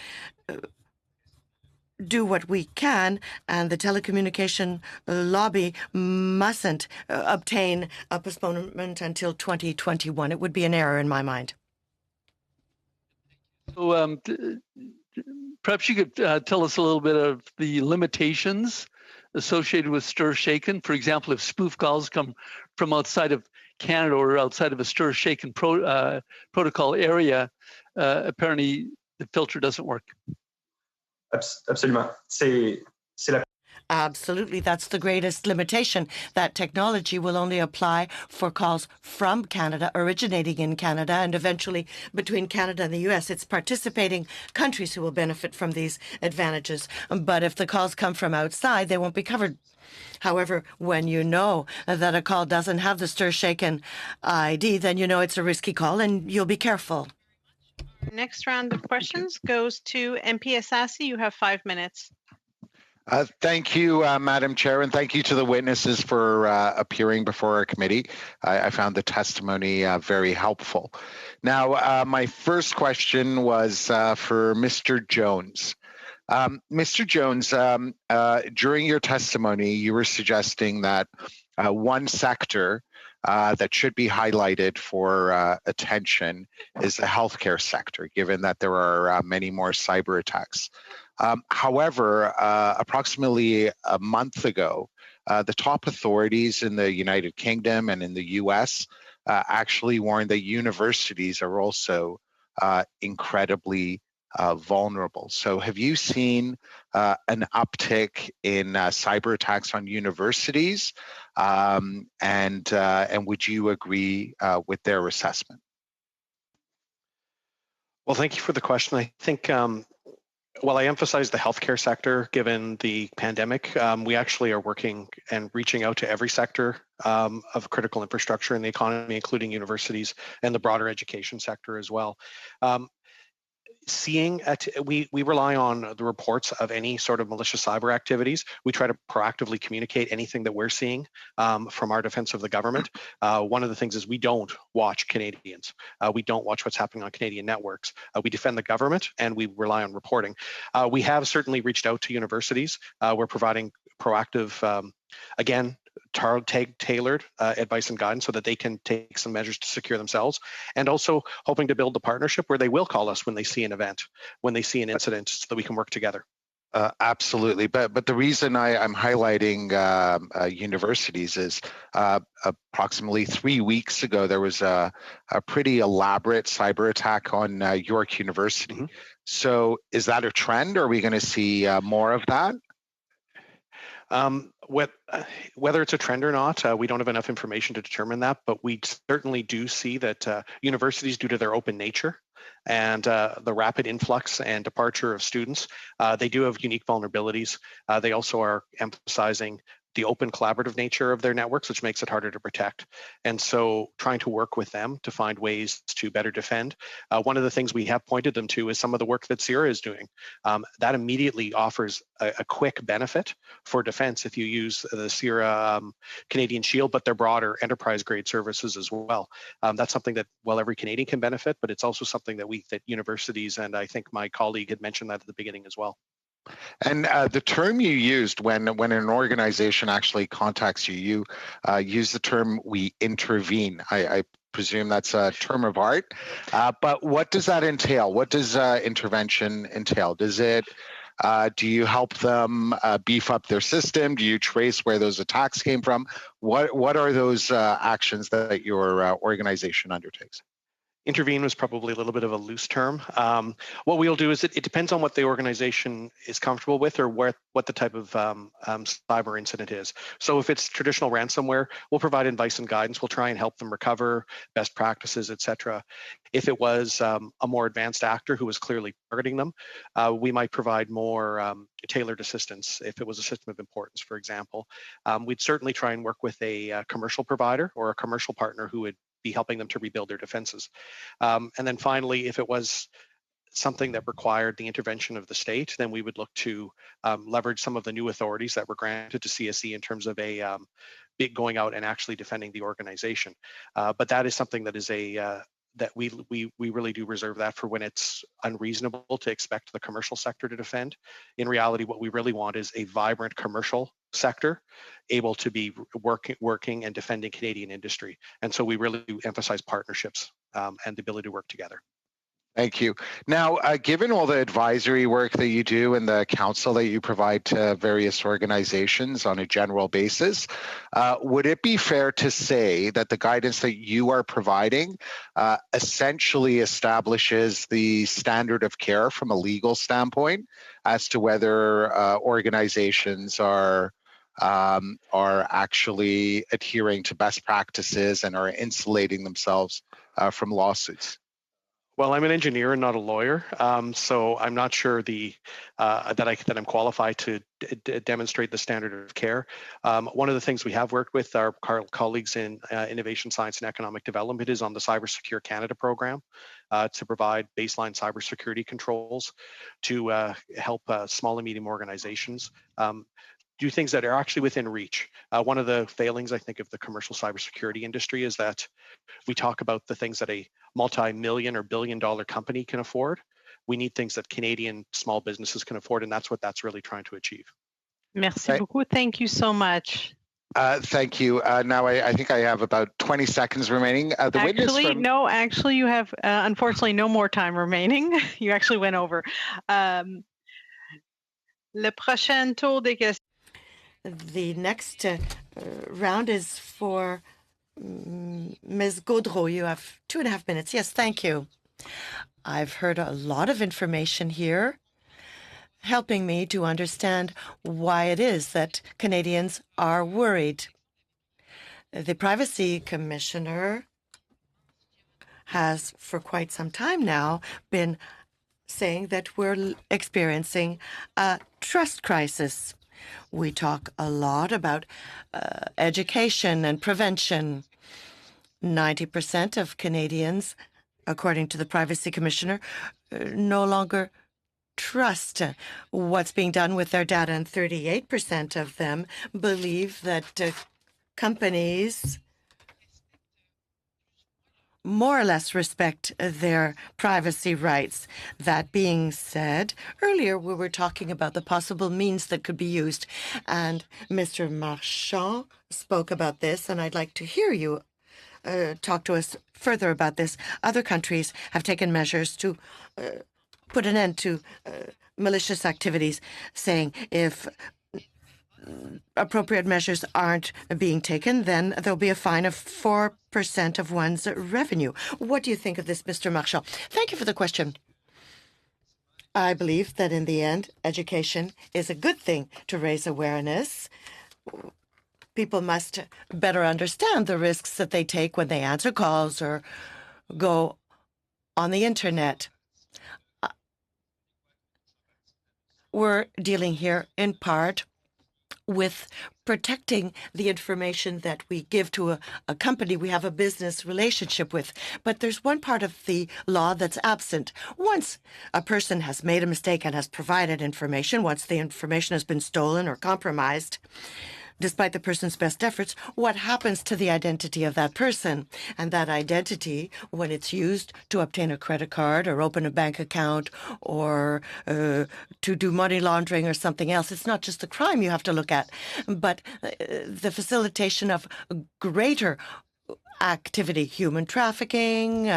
do what we can, and the telecommunication lobby mustn't obtain a postponement until 2021. It would be an error in my mind. So perhaps you could tell us a little bit of the limitations associated with stir shaken. For example, if spoof calls come from outside of Canada or outside of a stir shaken protocol area, apparently the filter doesn't work. Absolument. C'est la Absolutely, that's the greatest limitation. That technology will only apply for calls from Canada, originating in Canada, and eventually between Canada and the US. It's participating countries who will benefit from these advantages. But if the calls come from outside, they won't be covered. However, when you know that a call doesn't have the stir-shaken ID, then you know it's a risky call and you'll be careful. Next round of questions goes to MP Assassi. You have 5 minutes. Thank you, Madam Chair, and thank you to the witnesses for appearing before our committee. I found the testimony very helpful. Now, my first question was for Mr. Jones. Mr. Jones, during your testimony, you were suggesting that one sector that should be highlighted for attention is the healthcare sector, given that there are many more cyber attacks. However, approximately a month ago, the top authorities in the United Kingdom and in the US actually warned that universities are also incredibly vulnerable. So have you seen an uptick in cyber attacks on universities? And would you agree with their assessment? Well, thank you for the question. I think while I emphasize the healthcare sector, given the pandemic, we actually are working and reaching out to every sector of critical infrastructure in the economy, including universities and the broader education sector as well. We rely on the reports of any sort of malicious cyber activities. We try to proactively communicate anything that we're seeing from our defense of the government. One of the things is we don't watch Canadians. We don't watch what's happening on Canadian networks. We defend the government and we rely on reporting. We have certainly reached out to universities. We're providing proactive, again, tailored advice and guidance so that they can take some measures to secure themselves, and also hoping to build a partnership where they will call us when they see an event, when they see an incident, so that we can work together. Absolutely, but the reason I'm highlighting universities is approximately 3 weeks ago there was a pretty elaborate cyber attack on York University. Mm-hmm. So is that a trend? Or are we going to see more of that? Whether it's a trend or not, we don't have enough information to determine that, but we certainly do see that universities, due to their open nature and the rapid influx and departure of students, they do have unique vulnerabilities. They also are emphasizing the open collaborative nature of their networks, which makes it harder to protect. And so trying to work with them to find ways to better defend. One of the things we have pointed them to is some of the work that CIRA is doing. That immediately offers a quick benefit for defense if you use the CIRA Canadian Shield, but their broader enterprise grade services as well. That's something that, well, every Canadian can benefit, but it's also something that universities, and I think my colleague had mentioned that at the beginning as well. And the term you used when an organization actually contacts you, you use the term "we intervene." I presume that's a term of art, but what does that entail? What does intervention entail? Does it? Do you help them beef up their system? Do you trace where those attacks came from? What are those actions that your organization undertakes? Intervene was probably a little bit of a loose term. What we'll do is it depends on what the organization is comfortable with or what the type of cyber incident is. So if it's traditional ransomware, we'll provide advice and guidance. We'll try and help them recover best practices, etc. If it was a more advanced actor who was clearly targeting them, we might provide more tailored assistance. If it was a system of importance, for example, we'd certainly try and work with a commercial provider or a commercial partner who would be helping them to rebuild their defenses. And then finally, if it was something that required the intervention of the state, then we would look to leverage some of the new authorities that were granted to CSE in terms of going out and actually defending the organization. But that is something that is a that we really do reserve that for when it's unreasonable to expect the commercial sector to defend. In reality, what we really want is a vibrant commercial sector able to be working and defending Canadian industry. And so we really do emphasize partnerships and the ability to work together. Thank you. Now, given all the advisory work that you do and the counsel that you provide to various organizations on a general basis, would it be fair to say that the guidance that you are providing essentially establishes the standard of care from a legal standpoint as to whether organizations are actually adhering to best practices and are insulating themselves from lawsuits? Well, I'm an engineer and not a lawyer, so I'm not sure that I'm qualified to demonstrate the standard of care. One of the things we have worked with our colleagues in Innovation, Science and Economic Development is on the Cyber Secure Canada program to provide baseline cybersecurity controls to help small and medium organizations do things that are actually within reach. One of the failings, I think, of the commercial cybersecurity industry is that we talk about the things that a multi-million or billion-dollar company can afford. We need things that Canadian small businesses can afford, and that's what that's really trying to achieve. Merci beaucoup. Thank you so much. Thank you. Now I think I have about 20 seconds remaining. Actually, you have unfortunately no more time remaining. You actually went over. Le prochain tour des questions. The next round is for Ms. Gaudreau. You have 2.5 minutes. Yes, thank you. I've heard a lot of information here, helping me to understand why it is that Canadians are worried. The Privacy Commissioner has, for quite some time now, been saying that we're experiencing a trust crisis. We talk a lot about education and prevention. 90% of Canadians, according to the Privacy Commissioner, no longer trust what's being done with their data, and 38% of them believe that companies more or less respect their privacy rights. That being said, earlier we were talking about the possible means that could be used, and Mr. Marchand spoke about this, and I'd like to hear you talk to us further about this. Other countries have taken measures to put an end to malicious activities, saying if appropriate measures aren't being taken, then there'll be a fine of 4% of one's revenue. What do you think of this, Mr. Marchand? Thank you for the question. I believe that in the end, education is a good thing to raise awareness. People must better understand the risks that they take when they answer calls or go on the internet. We're dealing here in part with protecting the information that we give to a company we have a business relationship with. But there's one part of the law that's absent. Once a person has made a mistake and has provided information, once the information has been stolen or compromised, despite the person's best efforts, what happens to the identity of that person? And that identity, when it's used to obtain a credit card or open a bank account or to do money laundering or something else, it's not just the crime you have to look at, but the facilitation of greater activity, human trafficking,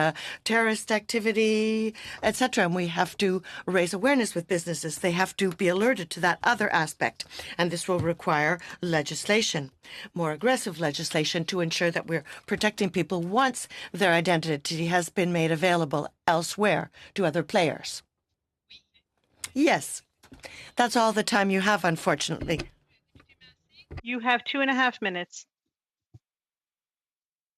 terrorist activity, etc. And we have to raise awareness with businesses. They have to be alerted to that other aspect. And this will require legislation, more aggressive legislation, to ensure that we're protecting people once their identity has been made available elsewhere to other players. Yes, that's all the time you have, unfortunately. You have 2.5 minutes.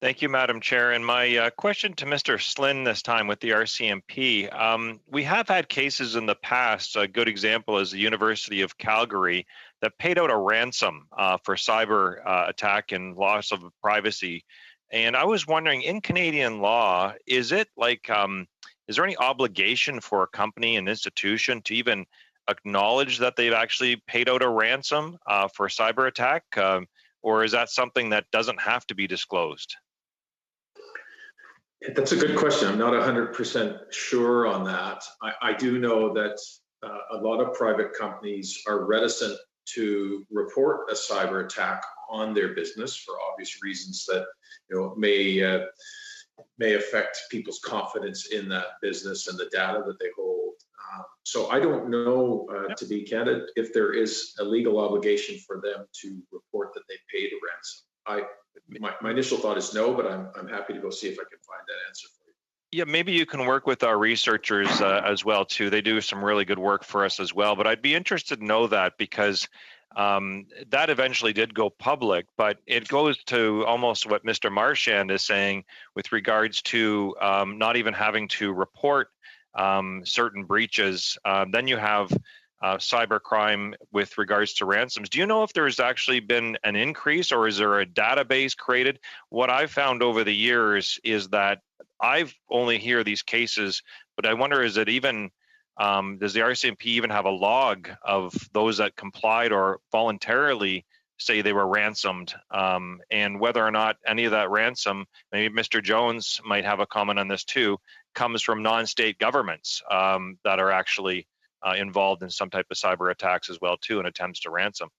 Thank you, Madam Chair. And my question to Mr. Slynn this time with the RCMP. We have had cases in the past. A good example is the University of Calgary that paid out a ransom for cyber attack and loss of privacy. And I was wondering, in Canadian law, is it like, is there any obligation for a company and institution to even acknowledge that they've actually paid out a ransom for a cyber attack? Or is that something that doesn't have to be disclosed? That's a good question. I'm not 100% sure on that. I do know that a lot of private companies are reticent to report a cyber attack on their business for obvious reasons that may affect people's confidence in that business and the data that they hold. So I don't know, to be candid, if there is a legal obligation for them to report that they paid a ransom. My initial thought is no, but I'm happy to go see if I can find that answer for you. Yeah, maybe you can work with our researchers as well too. They do some really good work for us as well. But I'd be interested to know that because that eventually did go public, but it goes to almost what Mr. Marchand is saying with regards to not even having to report certain breaches. Then you have cybercrime with regards to ransoms. Do you know if there's actually been an increase, or is there a database created? What I've found over the years is that I've only hear these cases, but I wonder, is it even does the RCMP even have a log of those that complied or voluntarily say they were ransomed, and whether or not any of that ransom, maybe Mr. Jones might have a comment on this too, comes from non-state governments that are actually involved in some type of cyber attacks as well too, and attempts to ransom.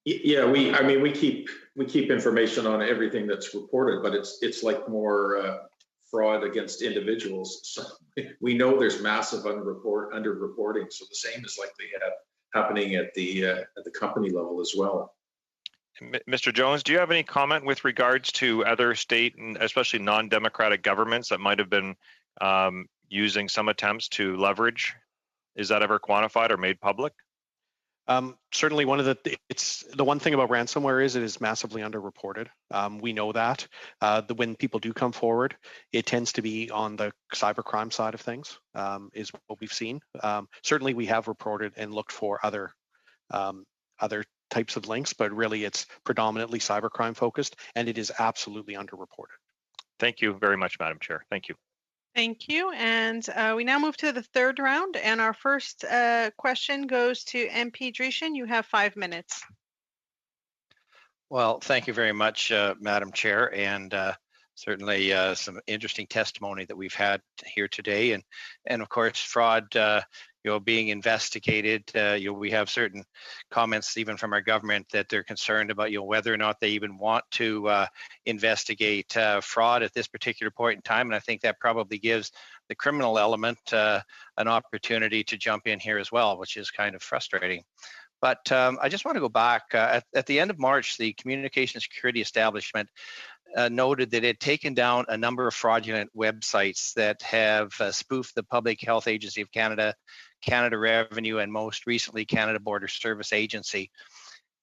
Yeah, we keep information on everything that's reported, but it's like more fraud against individuals. So we know there's massive underreporting. So the same is likely happening at the company level as well. Mr. Jones, do you have any comment with regards to other state and especially non-democratic governments that might have been using some attempts to leverage? Is that ever quantified or made public? Certainly, the one thing about ransomware is it is massively underreported. We know that when people do come forward, it tends to be on the cybercrime side of things, is what we've seen. Certainly, we have reported and looked for other types of links, but really it's predominantly cybercrime focused, and it is absolutely underreported. Thank you very much, Madam Chair. Thank you. Thank you. And we now move to the third round. And our first question goes to MP Dreeshen. You have 5 minutes. Well, thank you very much, Madam Chair, and certainly some interesting testimony that we've had here today. And of course, fraud, being investigated. We have certain comments even from our government that they're concerned about, whether or not they even want to investigate fraud at this particular point in time. And I think that probably gives the criminal element an opportunity to jump in here as well, which is kind of frustrating. But I just want to go back. At the end of March, the Communication Security Establishment noted that it had taken down a number of fraudulent websites that have spoofed the Public Health Agency of Canada, Canada Revenue, and most recently Canada Border Service Agency.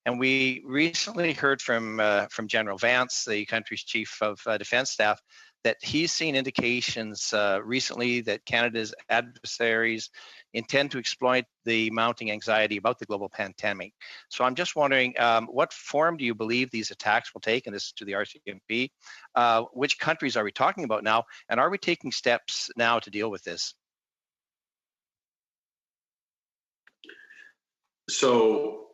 And we recently heard from General Vance, the country's Chief of Defence Staff, that he's seen indications recently that Canada's adversaries intend to exploit the mounting anxiety about the global pandemic. So I'm just wondering, what form do you believe these attacks will take? And this is to the RCMP. Which countries are we talking about now? And are we taking steps now to deal with this? So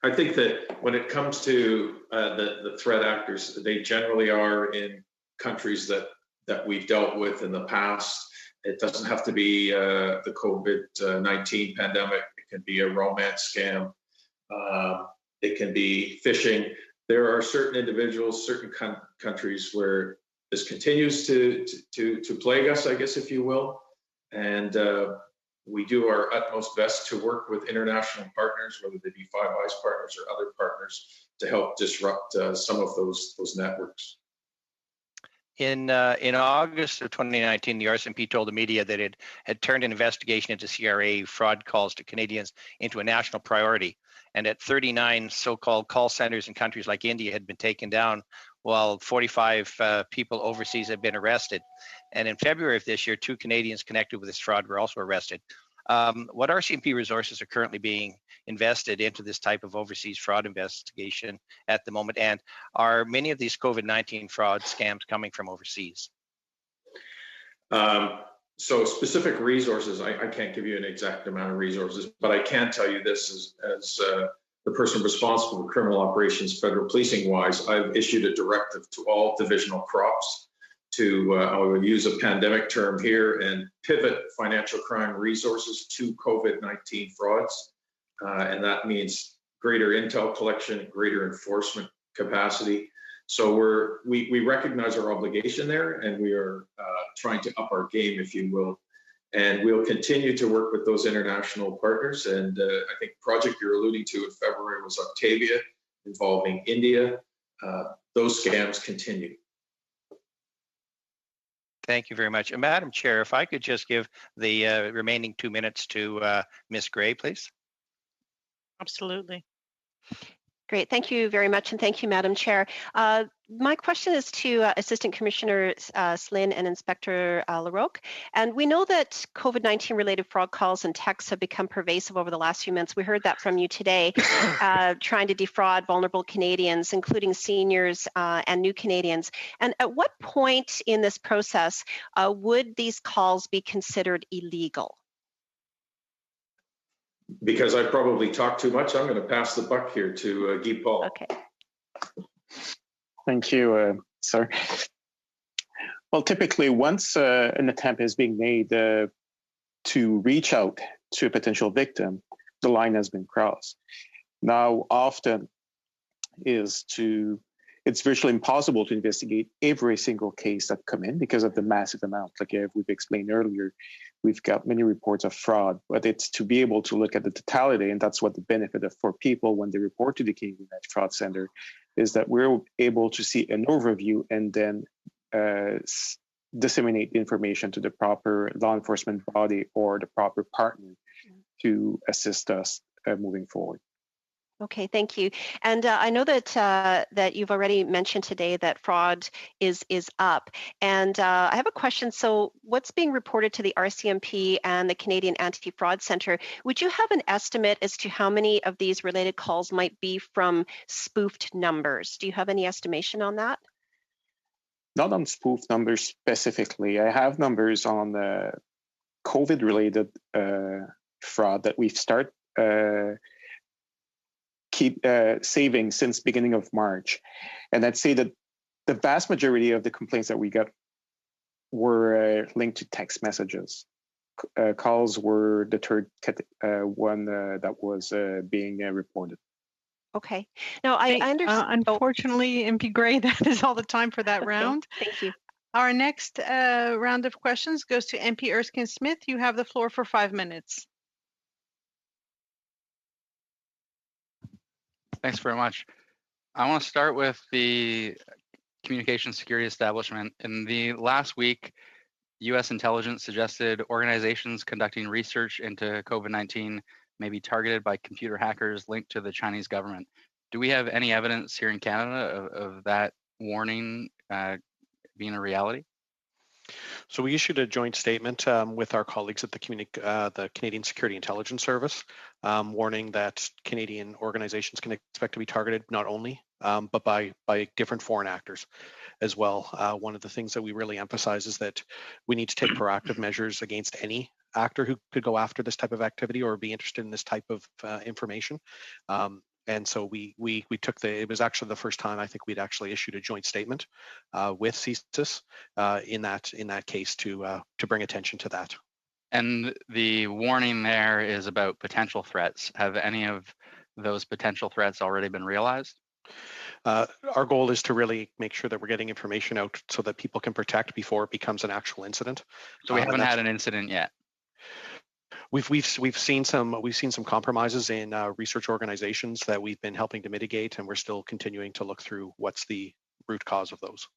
I think that when it comes to the threat actors, they generally are in countries that we've dealt with in the past. It doesn't have to be the COVID-19 pandemic. It can be a romance scam. It can be phishing. There are certain individuals, certain countries where this continues to plague us, I guess, if you will. And we do our utmost best to work with international partners, whether they be Five Eyes partners or other partners, to help disrupt some of those networks. In August of 2019, the RCMP told the media that it had turned an investigation into CRA fraud calls to Canadians into a national priority, and that 39 so-called call centers in countries like India had been taken down, while 45 people overseas had been arrested. And in February of this year, 2 Canadians connected with this fraud were also arrested. What RCMP resources are currently being invested into this type of overseas fraud investigation at the moment? And are many of these COVID-19 fraud scams coming from overseas? So specific resources, I can't give you an exact amount of resources, but I can tell you this as the person responsible for criminal operations, federal policing wise, I've issued a directive to all divisional crops to, I will use a pandemic term here, and pivot financial crime resources to COVID-19 frauds. And that means greater intel collection, greater enforcement capacity. So we recognize our obligation there, and we are trying to up our game, if you will. And we'll continue to work with those international partners. And I think the project you're alluding to in February was Octavia, involving India. Those scams continue. Thank you very much. And Madam Chair, if I could just give the remaining 2 minutes to Ms. Gray, please. Absolutely. Great, thank you very much, and thank you, Madam Chair. My question is to Assistant Commissioner Slynn and Inspector LaRocque. And we know that COVID-19 related fraud calls and texts have become pervasive over the last few months. We heard that from you today, trying to defraud vulnerable Canadians, including seniors and new Canadians. And at what point in this process would these calls be considered illegal? Because I probably talk too much, I'm going to pass the buck here to Guy Paul. Okay. Thank you, sir. Well, typically, once an attempt is being made to reach out to a potential victim, the line has been crossed. Now, often it's virtually impossible to investigate every single case that come in because of the massive amount. Like we've explained earlier, we've got many reports of fraud, but it's to be able to look at the totality, and that's what the benefit of for people when they report to the Canadian Fraud Center is that we're able to see an overview and then disseminate the information to the proper law enforcement body or the proper partner to assist us moving forward. Okay, thank you. And I know that that you've already mentioned today that fraud is up. And I have a question. So what's being reported to the RCMP and the Canadian Anti-Fraud Centre? Would you have an estimate as to how many of these related calls might be from spoofed numbers? Do you have any estimation on that? Not on spoofed numbers specifically. I have numbers on COVID-related fraud that we've started saving since beginning of March. And I'd say that the vast majority of the complaints that we got were linked to text messages. Calls were the third one that was being reported. Okay. Now, I understand. Unfortunately, MP Gray, that is all the time for that round. Thank you. Our next round of questions goes to MP Erskine Smith. You have the floor for 5 minutes. Thanks very much. I want to start with the Communications Security Establishment. In the last week, U.S. intelligence suggested organizations conducting research into COVID-19 may be targeted by computer hackers linked to the Chinese government. Do we have any evidence here in Canada of that warning being a reality? So we issued a joint statement with our colleagues at the Canadian Security Intelligence Service, warning that Canadian organizations can expect to be targeted not only, but by different foreign actors as well. One of the things that we really emphasize is that we need to take proactive measures against any actor who could go after this type of activity or be interested in this type of information. And so we took it was actually the first time I think we'd actually issued a joint statement with CSIS in that case to bring attention to that. And the warning there is about potential threats. Have any of those potential threats already been realized? Our goal is to really make sure that we're getting information out so that people can protect before it becomes an actual incident. So we haven't had an incident yet. We've seen some compromises in research organizations that we've been helping to mitigate, and we're still continuing to look through what's the root cause of those.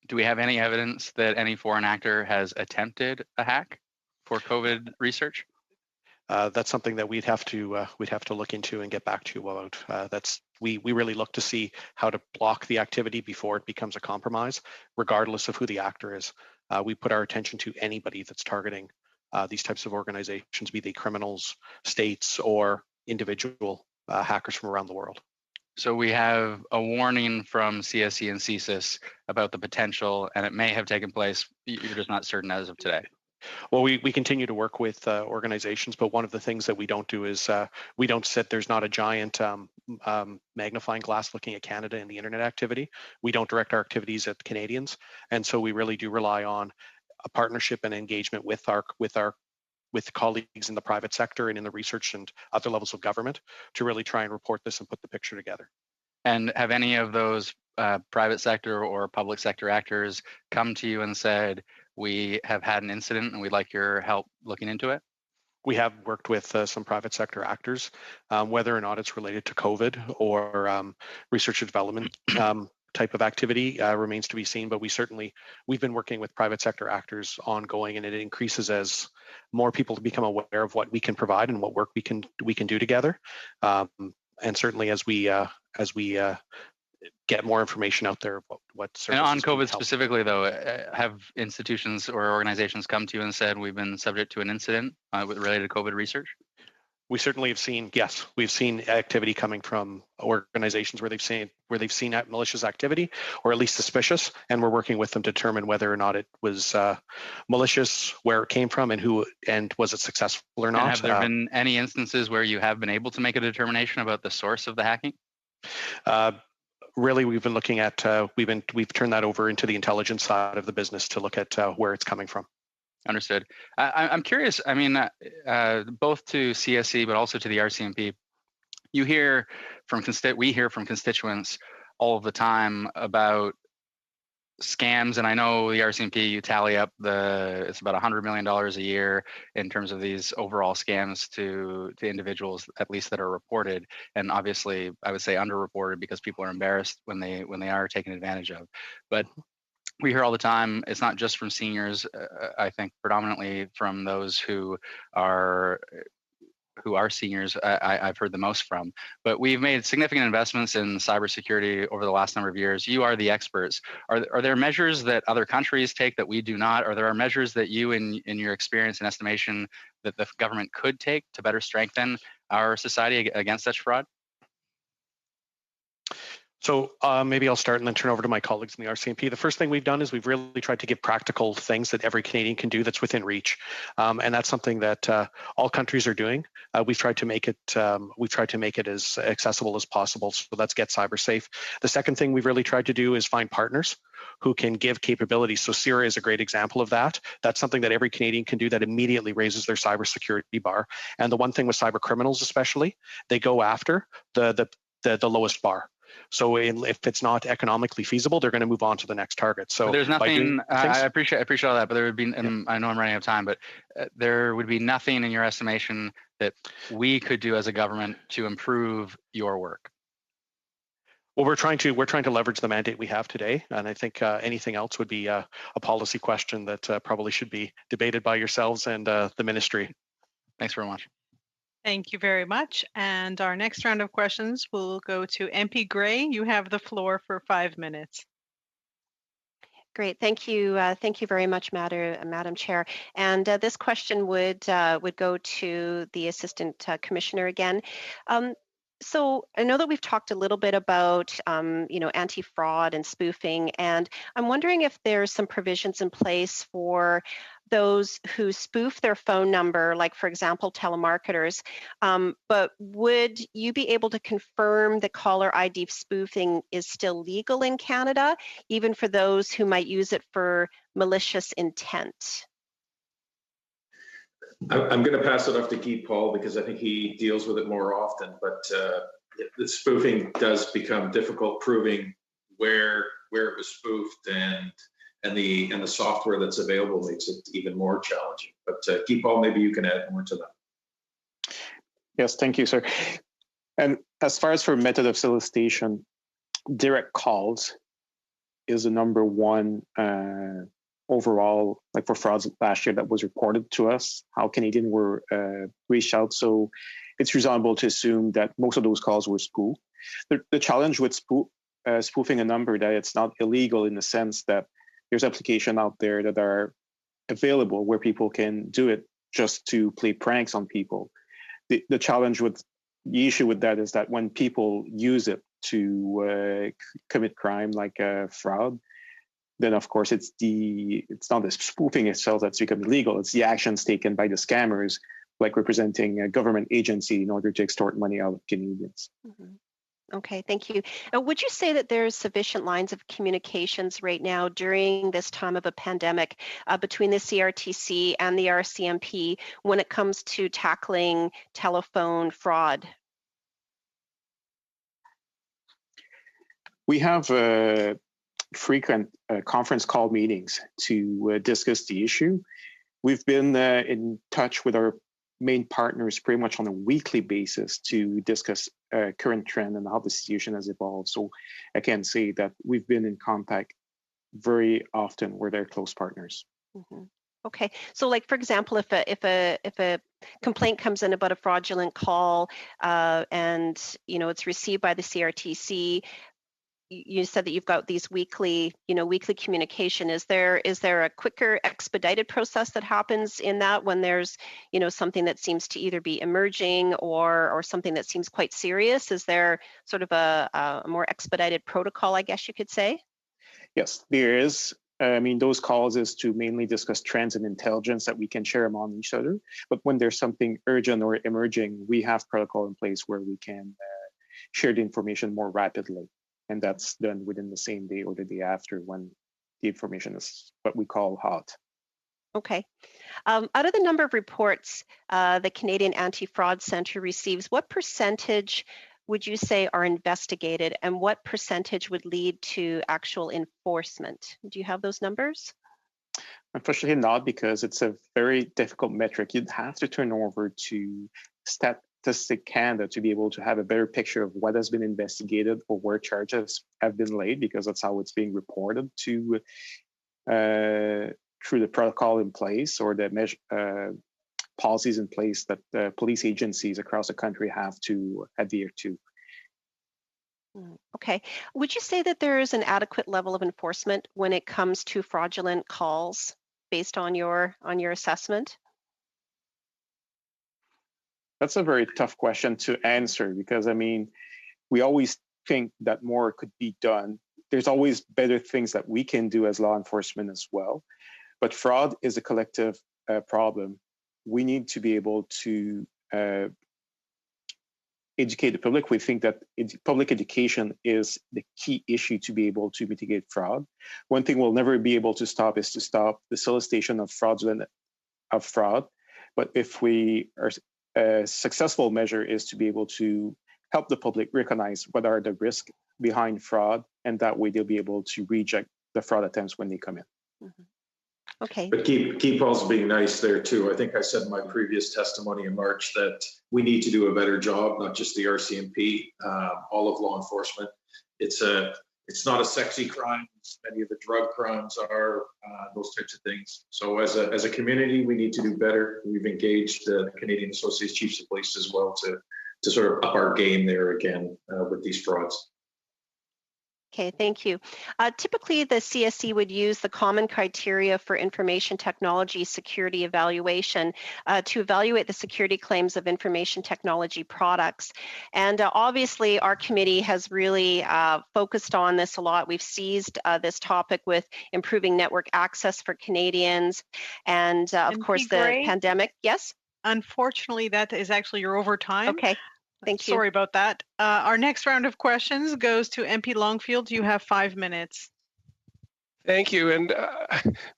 Do we have any evidence that any foreign actor has attempted a hack for COVID research? That's something that we'd have to look into and get back to you about. We really look to see how to block the activity before it becomes a compromise, regardless of who the actor is. We put our attention to anybody that's targeting these types of organizations, be they criminals, states, or individual hackers from around the world. So we have a warning from CSE and CSIS about the potential, and it may have taken place. You're just not certain as of today. Well, we continue to work with organizations, but one of the things that we don't do is we don't sit, there's not a giant magnifying glass looking at Canada and the internet activity. We don't direct our activities at Canadians. And so we really do rely on a partnership and engagement with colleagues in the private sector and in the research and other levels of government to really try and report this and put the picture together. And have any of those private sector or public sector actors come to you and said, we have had an incident and we'd like your help looking into it? We have worked with some private sector actors, whether or not it's related to COVID or research and development type of activity remains to be seen, but we've been working with private sector actors ongoing, and it increases as more people become aware of what we can provide and what work we can do together. And certainly as we get more information out there about what services. And on COVID specifically, though, have institutions or organizations come to you and said we've been subject to an incident related to COVID research? We certainly have seen, yes, we've seen activity coming from organizations where they've seen malicious activity, or at least suspicious, and we're working with them to determine whether or not it was malicious, where it came from, and was it successful or not. And have there been any instances where you have been able to make a determination about the source of the hacking? Really, we've been looking at we've turned that over into the intelligence side of the business to look at where it's coming from. Understood. I'm curious. I mean, both to CSE, but also to the RCMP, we hear from constituents all of the time about scams, and I know the RCMP, you tally up it's about $100 million a year in terms of these overall scams to individuals, at least that are reported, and obviously I would say underreported because people are embarrassed when they are taken advantage of. But we hear all the time, it's not just from seniors, I think predominantly from those who are seniors, I've heard the most from. But we've made significant investments in cybersecurity over the last number of years. You are the experts. Are there measures that other countries take that we do not? Are there measures that you, in your experience and estimation, that the government could take to better strengthen our society against such fraud? So maybe I'll start and then turn over to my colleagues in the RCMP. The first thing we've done is we've really tried to give practical things that every Canadian can do that's within reach, and that's something that all countries are doing. We've tried to make it as accessible as possible. So let's get cyber safe. The second thing we've really tried to do is find partners who can give capabilities. So CIRA is a great example of that. That's something that every Canadian can do that immediately raises their cybersecurity bar. And the one thing with cyber criminals, especially, they go after the lowest bar. So if it's not economically feasible, they're going to move on to the next target. So there's nothing. I appreciate all that, but there would be. I know I'm running out of time, but there would be nothing in your estimation that we could do as a government to improve your work. Well, we're trying to leverage the mandate we have today, and I think anything else would be a policy question that probably should be debated by yourselves and the ministry. Thanks very much. Thank you very much. And our next round of questions will go to MP Gray. You have the floor for 5 minutes. Great, thank you. Thank you very much, Madam Chair. And this question would go to the Assistant Commissioner again. So I know that we've talked a little bit about, anti-fraud and spoofing, and I'm wondering if there's some provisions in place for those who spoof their phone number, like, for example, telemarketers. But would you be able to confirm that caller ID spoofing is still legal in Canada, even for those who might use it for malicious intent? I'm going to pass it off to Guy Paul because I think he deals with it more often, but the spoofing does become difficult proving where it was spoofed, and the software that's available makes it even more challenging. But Guy Paul, maybe you can add more to that. Yes, thank you, sir. And as far as for method of solicitation, direct calls is the number one overall, like for frauds last year that was reported to us, how Canadians were reached out. So it's reasonable to assume that most of those calls were spoofed. The challenge with spoofing a number, that it's not illegal in the sense that there's applications out there that are available where people can do it just to play pranks on people. The challenge with the issue with that is that when people use it to commit crime like fraud, then of course it's not the spoofing itself that's become illegal. It's the actions taken by the scammers, like representing a government agency in order to extort money out of Canadians. Okay, thank you. Would you say that there's sufficient lines of communications right now during this time of a pandemic between the CRTC and the RCMP when it comes to tackling telephone fraud? We have frequent conference call meetings to discuss the issue. We've been in touch with our main partners pretty much on a weekly basis to discuss current trend and how the situation has evolved. So I can say that we've been in contact very often with our close partners. Okay, so like for example, if a complaint comes in about a fraudulent call and it's received by the CRTC, you said that you've got these weekly communication. Is there a quicker, expedited process that happens in that when there's, something that seems to either be emerging or something that seems quite serious? Is there sort of a more expedited protocol, I guess you could say? Yes, there is. I mean, those calls is to mainly discuss trends and intelligence that we can share among each other. But when there's something urgent or emerging, we have protocol in place where we can share the information more rapidly. And that's done within the same day or the day after when the information is what we call hot. Okay. Out of the number of reports the Canadian Anti-Fraud Centre receives, what percentage would you say are investigated and what percentage would lead to actual enforcement? Do you have those numbers? Unfortunately not, because it's a very difficult metric. You'd have to turn over to Statistic Canada to be able to have a better picture of what has been investigated or where charges have been laid, because that's how it's being reported to through the protocol in place or the policies in place that the police agencies across the country have to adhere to. Okay. Would you say that there is an adequate level of enforcement when it comes to fraudulent calls based on your assessment? That's a very tough question to answer because, I mean, we always think that more could be done. There's always better things that we can do as law enforcement as well. But fraud is a collective problem. We need to be able to educate the public. We think that public education is the key issue to be able to mitigate fraud. One thing we'll never be able to stop is to stop the solicitation of fraud. But if we are a successful measure is to be able to help the public recognize what are the risks behind fraud, and that way they'll be able to reject the fraud attempts when they come in. Okay. But keep also being nice there too. I think I said in my previous testimony in March that we need to do a better job, not just the RCMP, all of law enforcement. It's not a sexy crime. Many of the drug crimes are those types of things. So as a community, we need to do better. We've engaged the Canadian Association of Chiefs of Police as well to sort of up our game there again with these frauds. Okay, thank you. Typically, the CSC would use the common criteria for information technology security evaluation to evaluate the security claims of information technology products. And obviously, our committee has really focused on this a lot. We've seized this topic with improving network access for Canadians and, of course, the pandemic. Yes? Unfortunately, that is actually your overtime. Okay. Thank you. Sorry about that. Our next round of questions goes to MP Longfield. You have 5 minutes. Thank you. And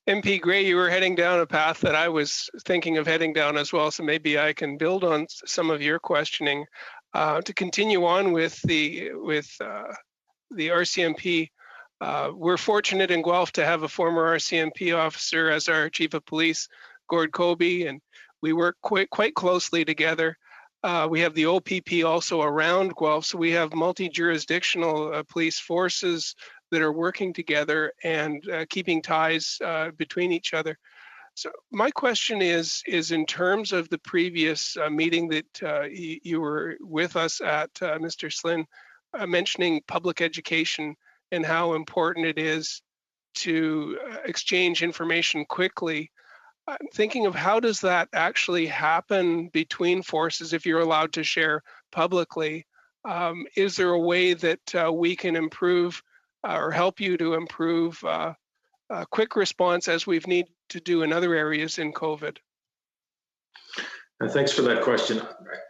MP Gray, you were heading down a path that I was thinking of heading down as well. So maybe I can build on some of your questioning to continue on with the RCMP. We're fortunate in Guelph to have a former RCMP officer as our chief of police, Gord Kobe, and we work quite closely together. We have the OPP also around Guelph, so we have multi-jurisdictional police forces that are working together and keeping ties between each other. So my question is in terms of the previous meeting that you were with us at, Mr. Slynn, mentioning public education and how important it is to exchange information quickly. I'm thinking of how does that actually happen between forces if you're allowed to share publicly? Is there a way that we can improve or help you to improve quick response as we've needed to do in other areas in COVID? And thanks for that question.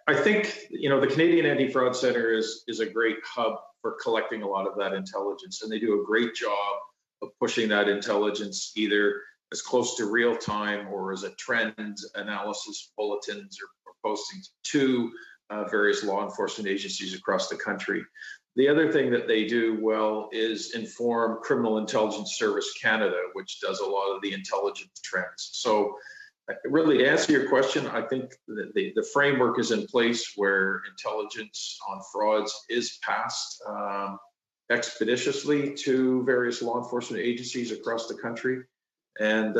I think, the Canadian Anti-Fraud Centre is a great hub for collecting a lot of that intelligence, and they do a great job of pushing that intelligence either as close to real time or as a trend analysis bulletins or postings to various law enforcement agencies across the country. The other thing that they do well is inform Criminal Intelligence Service Canada, which does a lot of the intelligence trends. So really, to answer your question, I think the framework is in place where intelligence on frauds is passed expeditiously to various law enforcement agencies across the country. And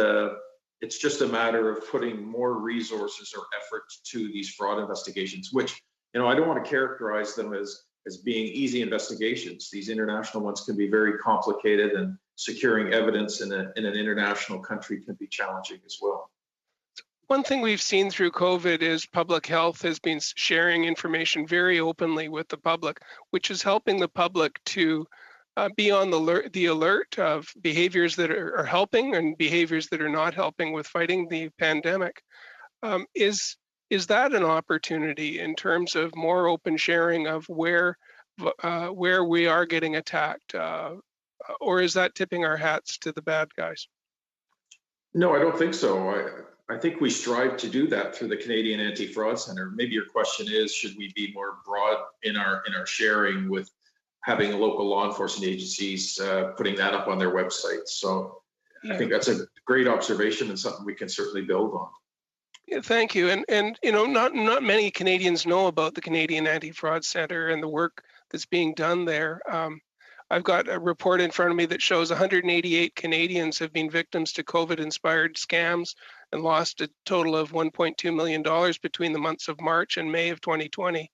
it's just a matter of putting more resources or effort to these fraud investigations, which, I don't want to characterize them as being easy investigations. These international ones can be very complicated, and securing evidence in an international country can be challenging as well. One thing we've seen through COVID is public health has been sharing information very openly with the public, which is helping the public to be on the alert of behaviors that are helping and behaviors that are not helping with fighting the pandemic. Is that an opportunity in terms of more open sharing of where we are getting attacked, or is that tipping our hats to the bad guys? No, I don't think so. I think we strive to do that through the Canadian Anti-Fraud Centre. Maybe your question is, should we be more broad in our sharing with having local law enforcement agencies putting that up on their websites? So yeah. I think that's a great observation and something we can certainly build on. Yeah, thank you. And not many Canadians know about the Canadian Anti-Fraud Centre and the work that's being done there. I've got a report in front of me that shows 188 Canadians have been victims to COVID-inspired scams and lost a total of $1.2 million between the months of March and May of 2020.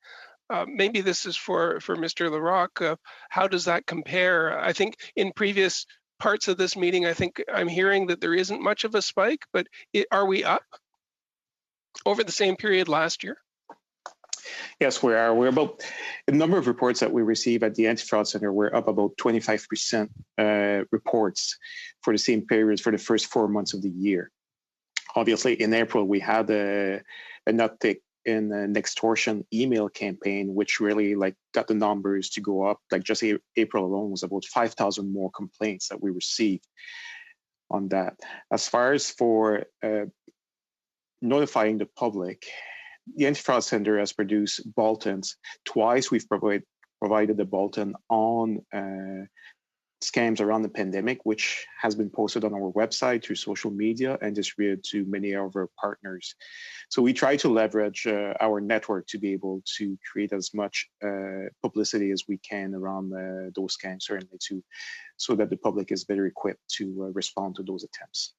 Maybe this is for Mr. Larocque. How does that compare? I think in previous parts of this meeting, I think I'm hearing that there isn't much of a spike, but are we up over the same period last year? Yes, we are. We're about the number of reports that we receive at the Anti-Fraud Centre. We're up about 25% reports for the same period for the first 4 months of the year. Obviously, in April, we had an uptick in an extortion email campaign, which really got the numbers to go up. Just April alone was about 5,000 more complaints that we received on that. As far as for notifying the public, the Anti-Fraud Centre has produced bulletins. Twice we've provided a bulletin on scams around the pandemic, which has been posted on our website through social media and distributed to many of our partners. So we try to leverage our network to be able to create as much publicity as we can around those scams, certainly so that the public is better equipped to respond to those attempts.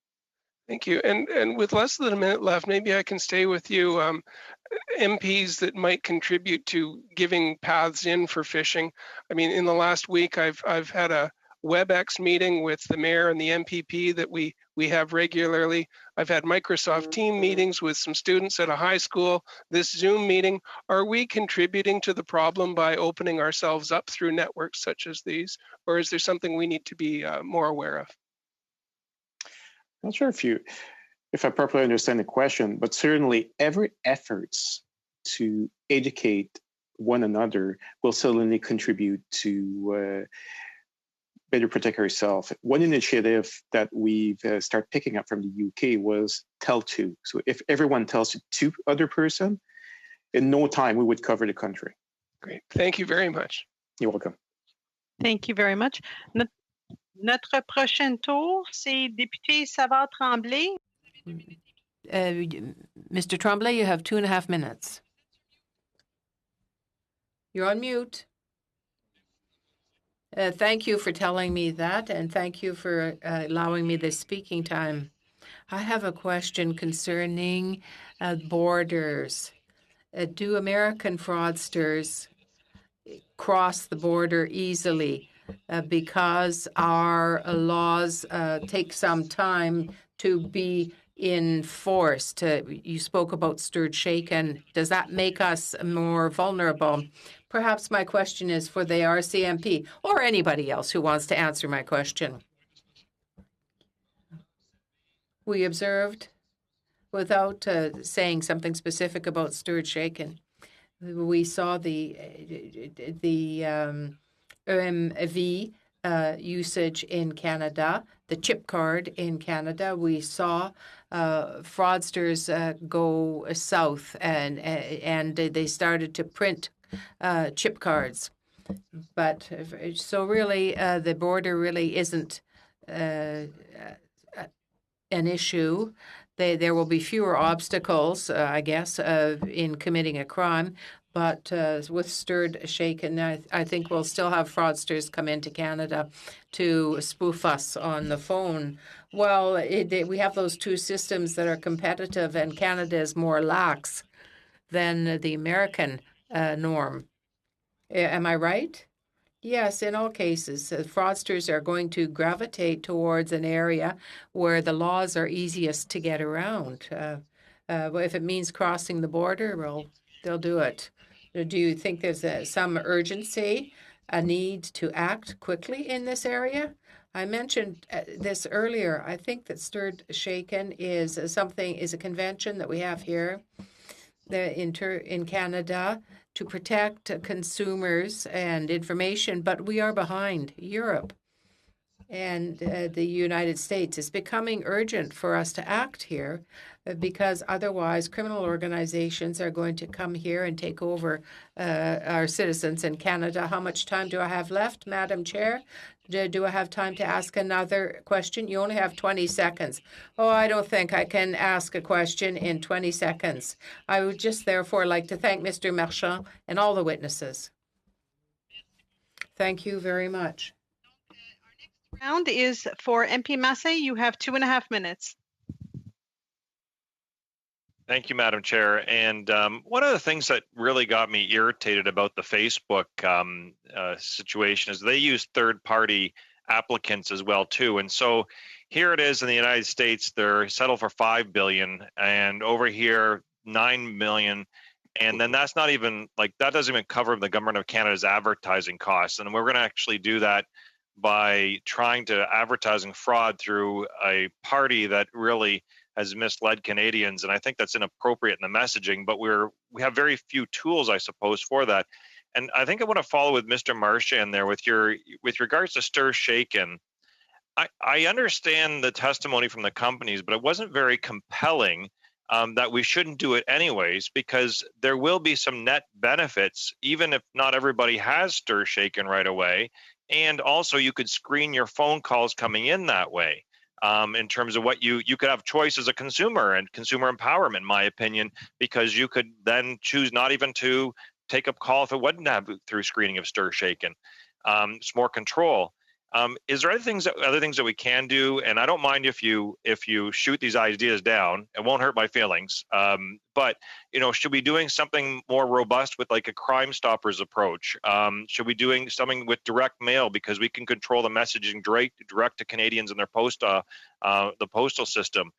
Thank you. And with less than a minute left, maybe I can stay with you. MPs that might contribute to giving paths in for phishing. I mean, in the last week, I've had a WebEx meeting with the mayor and the MPP that we have regularly. I've had Microsoft Team meetings with some students at a high school. This Zoom meeting. Are we contributing to the problem by opening ourselves up through networks such as these, or is there something we need to be more aware of? Not sure if I properly understand the question, but certainly every efforts to educate one another will certainly contribute to better protect ourselves. One initiative that we've started picking up from the UK was tell two. So if everyone tells to two other person, in no time we would cover the country. Great. Thank you very much. You're welcome. Thank you very much. Notre prochain tour, c'est député Savard-Tremblay. Mr. Tremblay, you have 2.5 minutes. You're on mute. Thank you for telling me that, and thank you for allowing me this speaking time. I have a question concerning borders. Do American fraudsters cross the border easily? Because our laws take some time to be enforced. You spoke about stirred shaken. Does that make us more vulnerable? Perhaps my question is for the RCMP or anybody else who wants to answer my question. we observed, without saying something specific about stirred shaken, we saw the EMV usage in Canada, the chip card in Canada. We saw fraudsters go south, and they started to print chip cards. But so really, the border really isn't an issue. There will be fewer obstacles, I guess, in committing a crime. But with stirred shaken, I think we'll still have fraudsters come into Canada to spoof us on the phone. Well, we have those two systems that are competitive, and Canada is more lax than the American norm. Am I right? Yes, in all cases, fraudsters are going to gravitate towards an area where the laws are easiest to get around. If it means crossing the border, well, they'll do it. Do you think there's some urgency, a need to act quickly in this area? I mentioned this earlier. I think that stirred shaken is a convention that we have here in Canada to protect consumers and information, but we are behind Europe and the United States. It's becoming urgent for us to act here because otherwise criminal organizations are going to come here and take over our citizens in Canada. How much time do I have left, Madam Chair? Do I have time to ask another question? You only have 20 seconds. Oh, I don't think I can ask a question in 20 seconds. I would just therefore like to thank Mr. Marchand and all the witnesses. Thank you very much. Round is for MP Massey. You have 2.5 minutes. Thank you, Madam Chair. And one of the things that really got me irritated about the Facebook situation is they use third-party applicants as well too. And so here it is in the United States, they're settled for $5 billion, and over here 9 million. And then that's not even that doesn't even cover the government of Canada's advertising costs. And we're going to actually do that by trying to advertising fraud through a party that really has misled Canadians, and I think that's inappropriate in the messaging. But we have very few tools, I suppose, for that. And I think I want to follow with Mr. Marchand there with regards to stir shaken. I understand the testimony from the companies, but it wasn't very compelling that we shouldn't do it anyways, because there will be some net benefits, even if not everybody has stir shaken right away. And also, you could screen your phone calls coming in that way. In terms of what you could have choice as a consumer and consumer empowerment, in my opinion, because you could then choose not even to take a call if it wasn't have through screening of stir shaken. It's more control. Is there other things that we can do? And I don't mind if you shoot these ideas down. It won't hurt my feelings. But should we be doing something more robust with like a Crime Stoppers approach? Should we be doing something with direct mail because we can control the messaging direct to Canadians and their the postal system?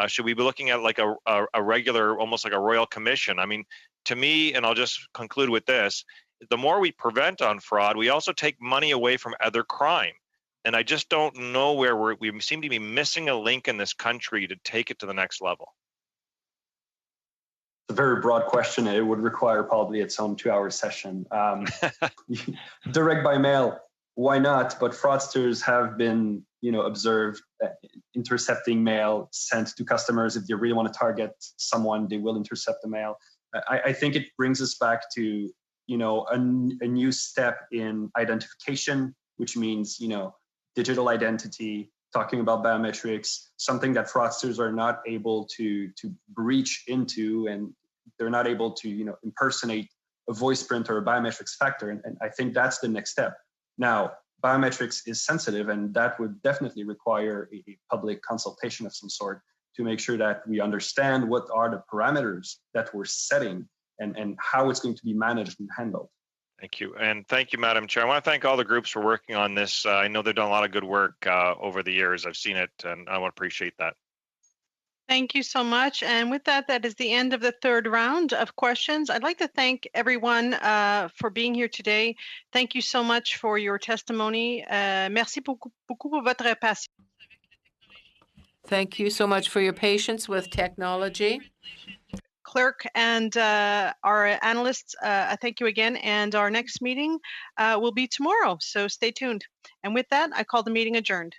Should we be looking at like a regular, almost like a royal commission? I mean, to me, and I'll just conclude with this: the more we prevent on fraud, we also take money away from other crime. And I just don't know where we seem to be missing a link in this country to take it to the next level. It's a very broad question. It would require probably its own 2-hour session. Direct by mail, why not? But fraudsters have been, observed intercepting mail sent to customers. If they really want to target someone, they will intercept the mail. I think it brings us back to, a new step in identification, which means, digital identity, talking about biometrics, something that fraudsters are not able to breach into, and they're not able to, impersonate a voice print or a biometrics factor. And I think that's the next step. Now, biometrics is sensitive, and that would definitely require a public consultation of some sort to make sure that we understand what are the parameters that we're setting and how it's going to be managed and handled. Thank you. And thank you, Madam Chair. I want to thank all the groups for working on this. I know they've done a lot of good work over the years. I've seen it, and I want to appreciate that. Thank you so much. And with that, that is the end of the third round of questions. I'd like to thank everyone for being here today. Thank you so much for your testimony. Merci beaucoup pour votre patience. Thank you so much for your patience with technology. Clerk and our analysts, thank you again. And our next meeting will be tomorrow, so stay tuned. And with that, I call the meeting adjourned.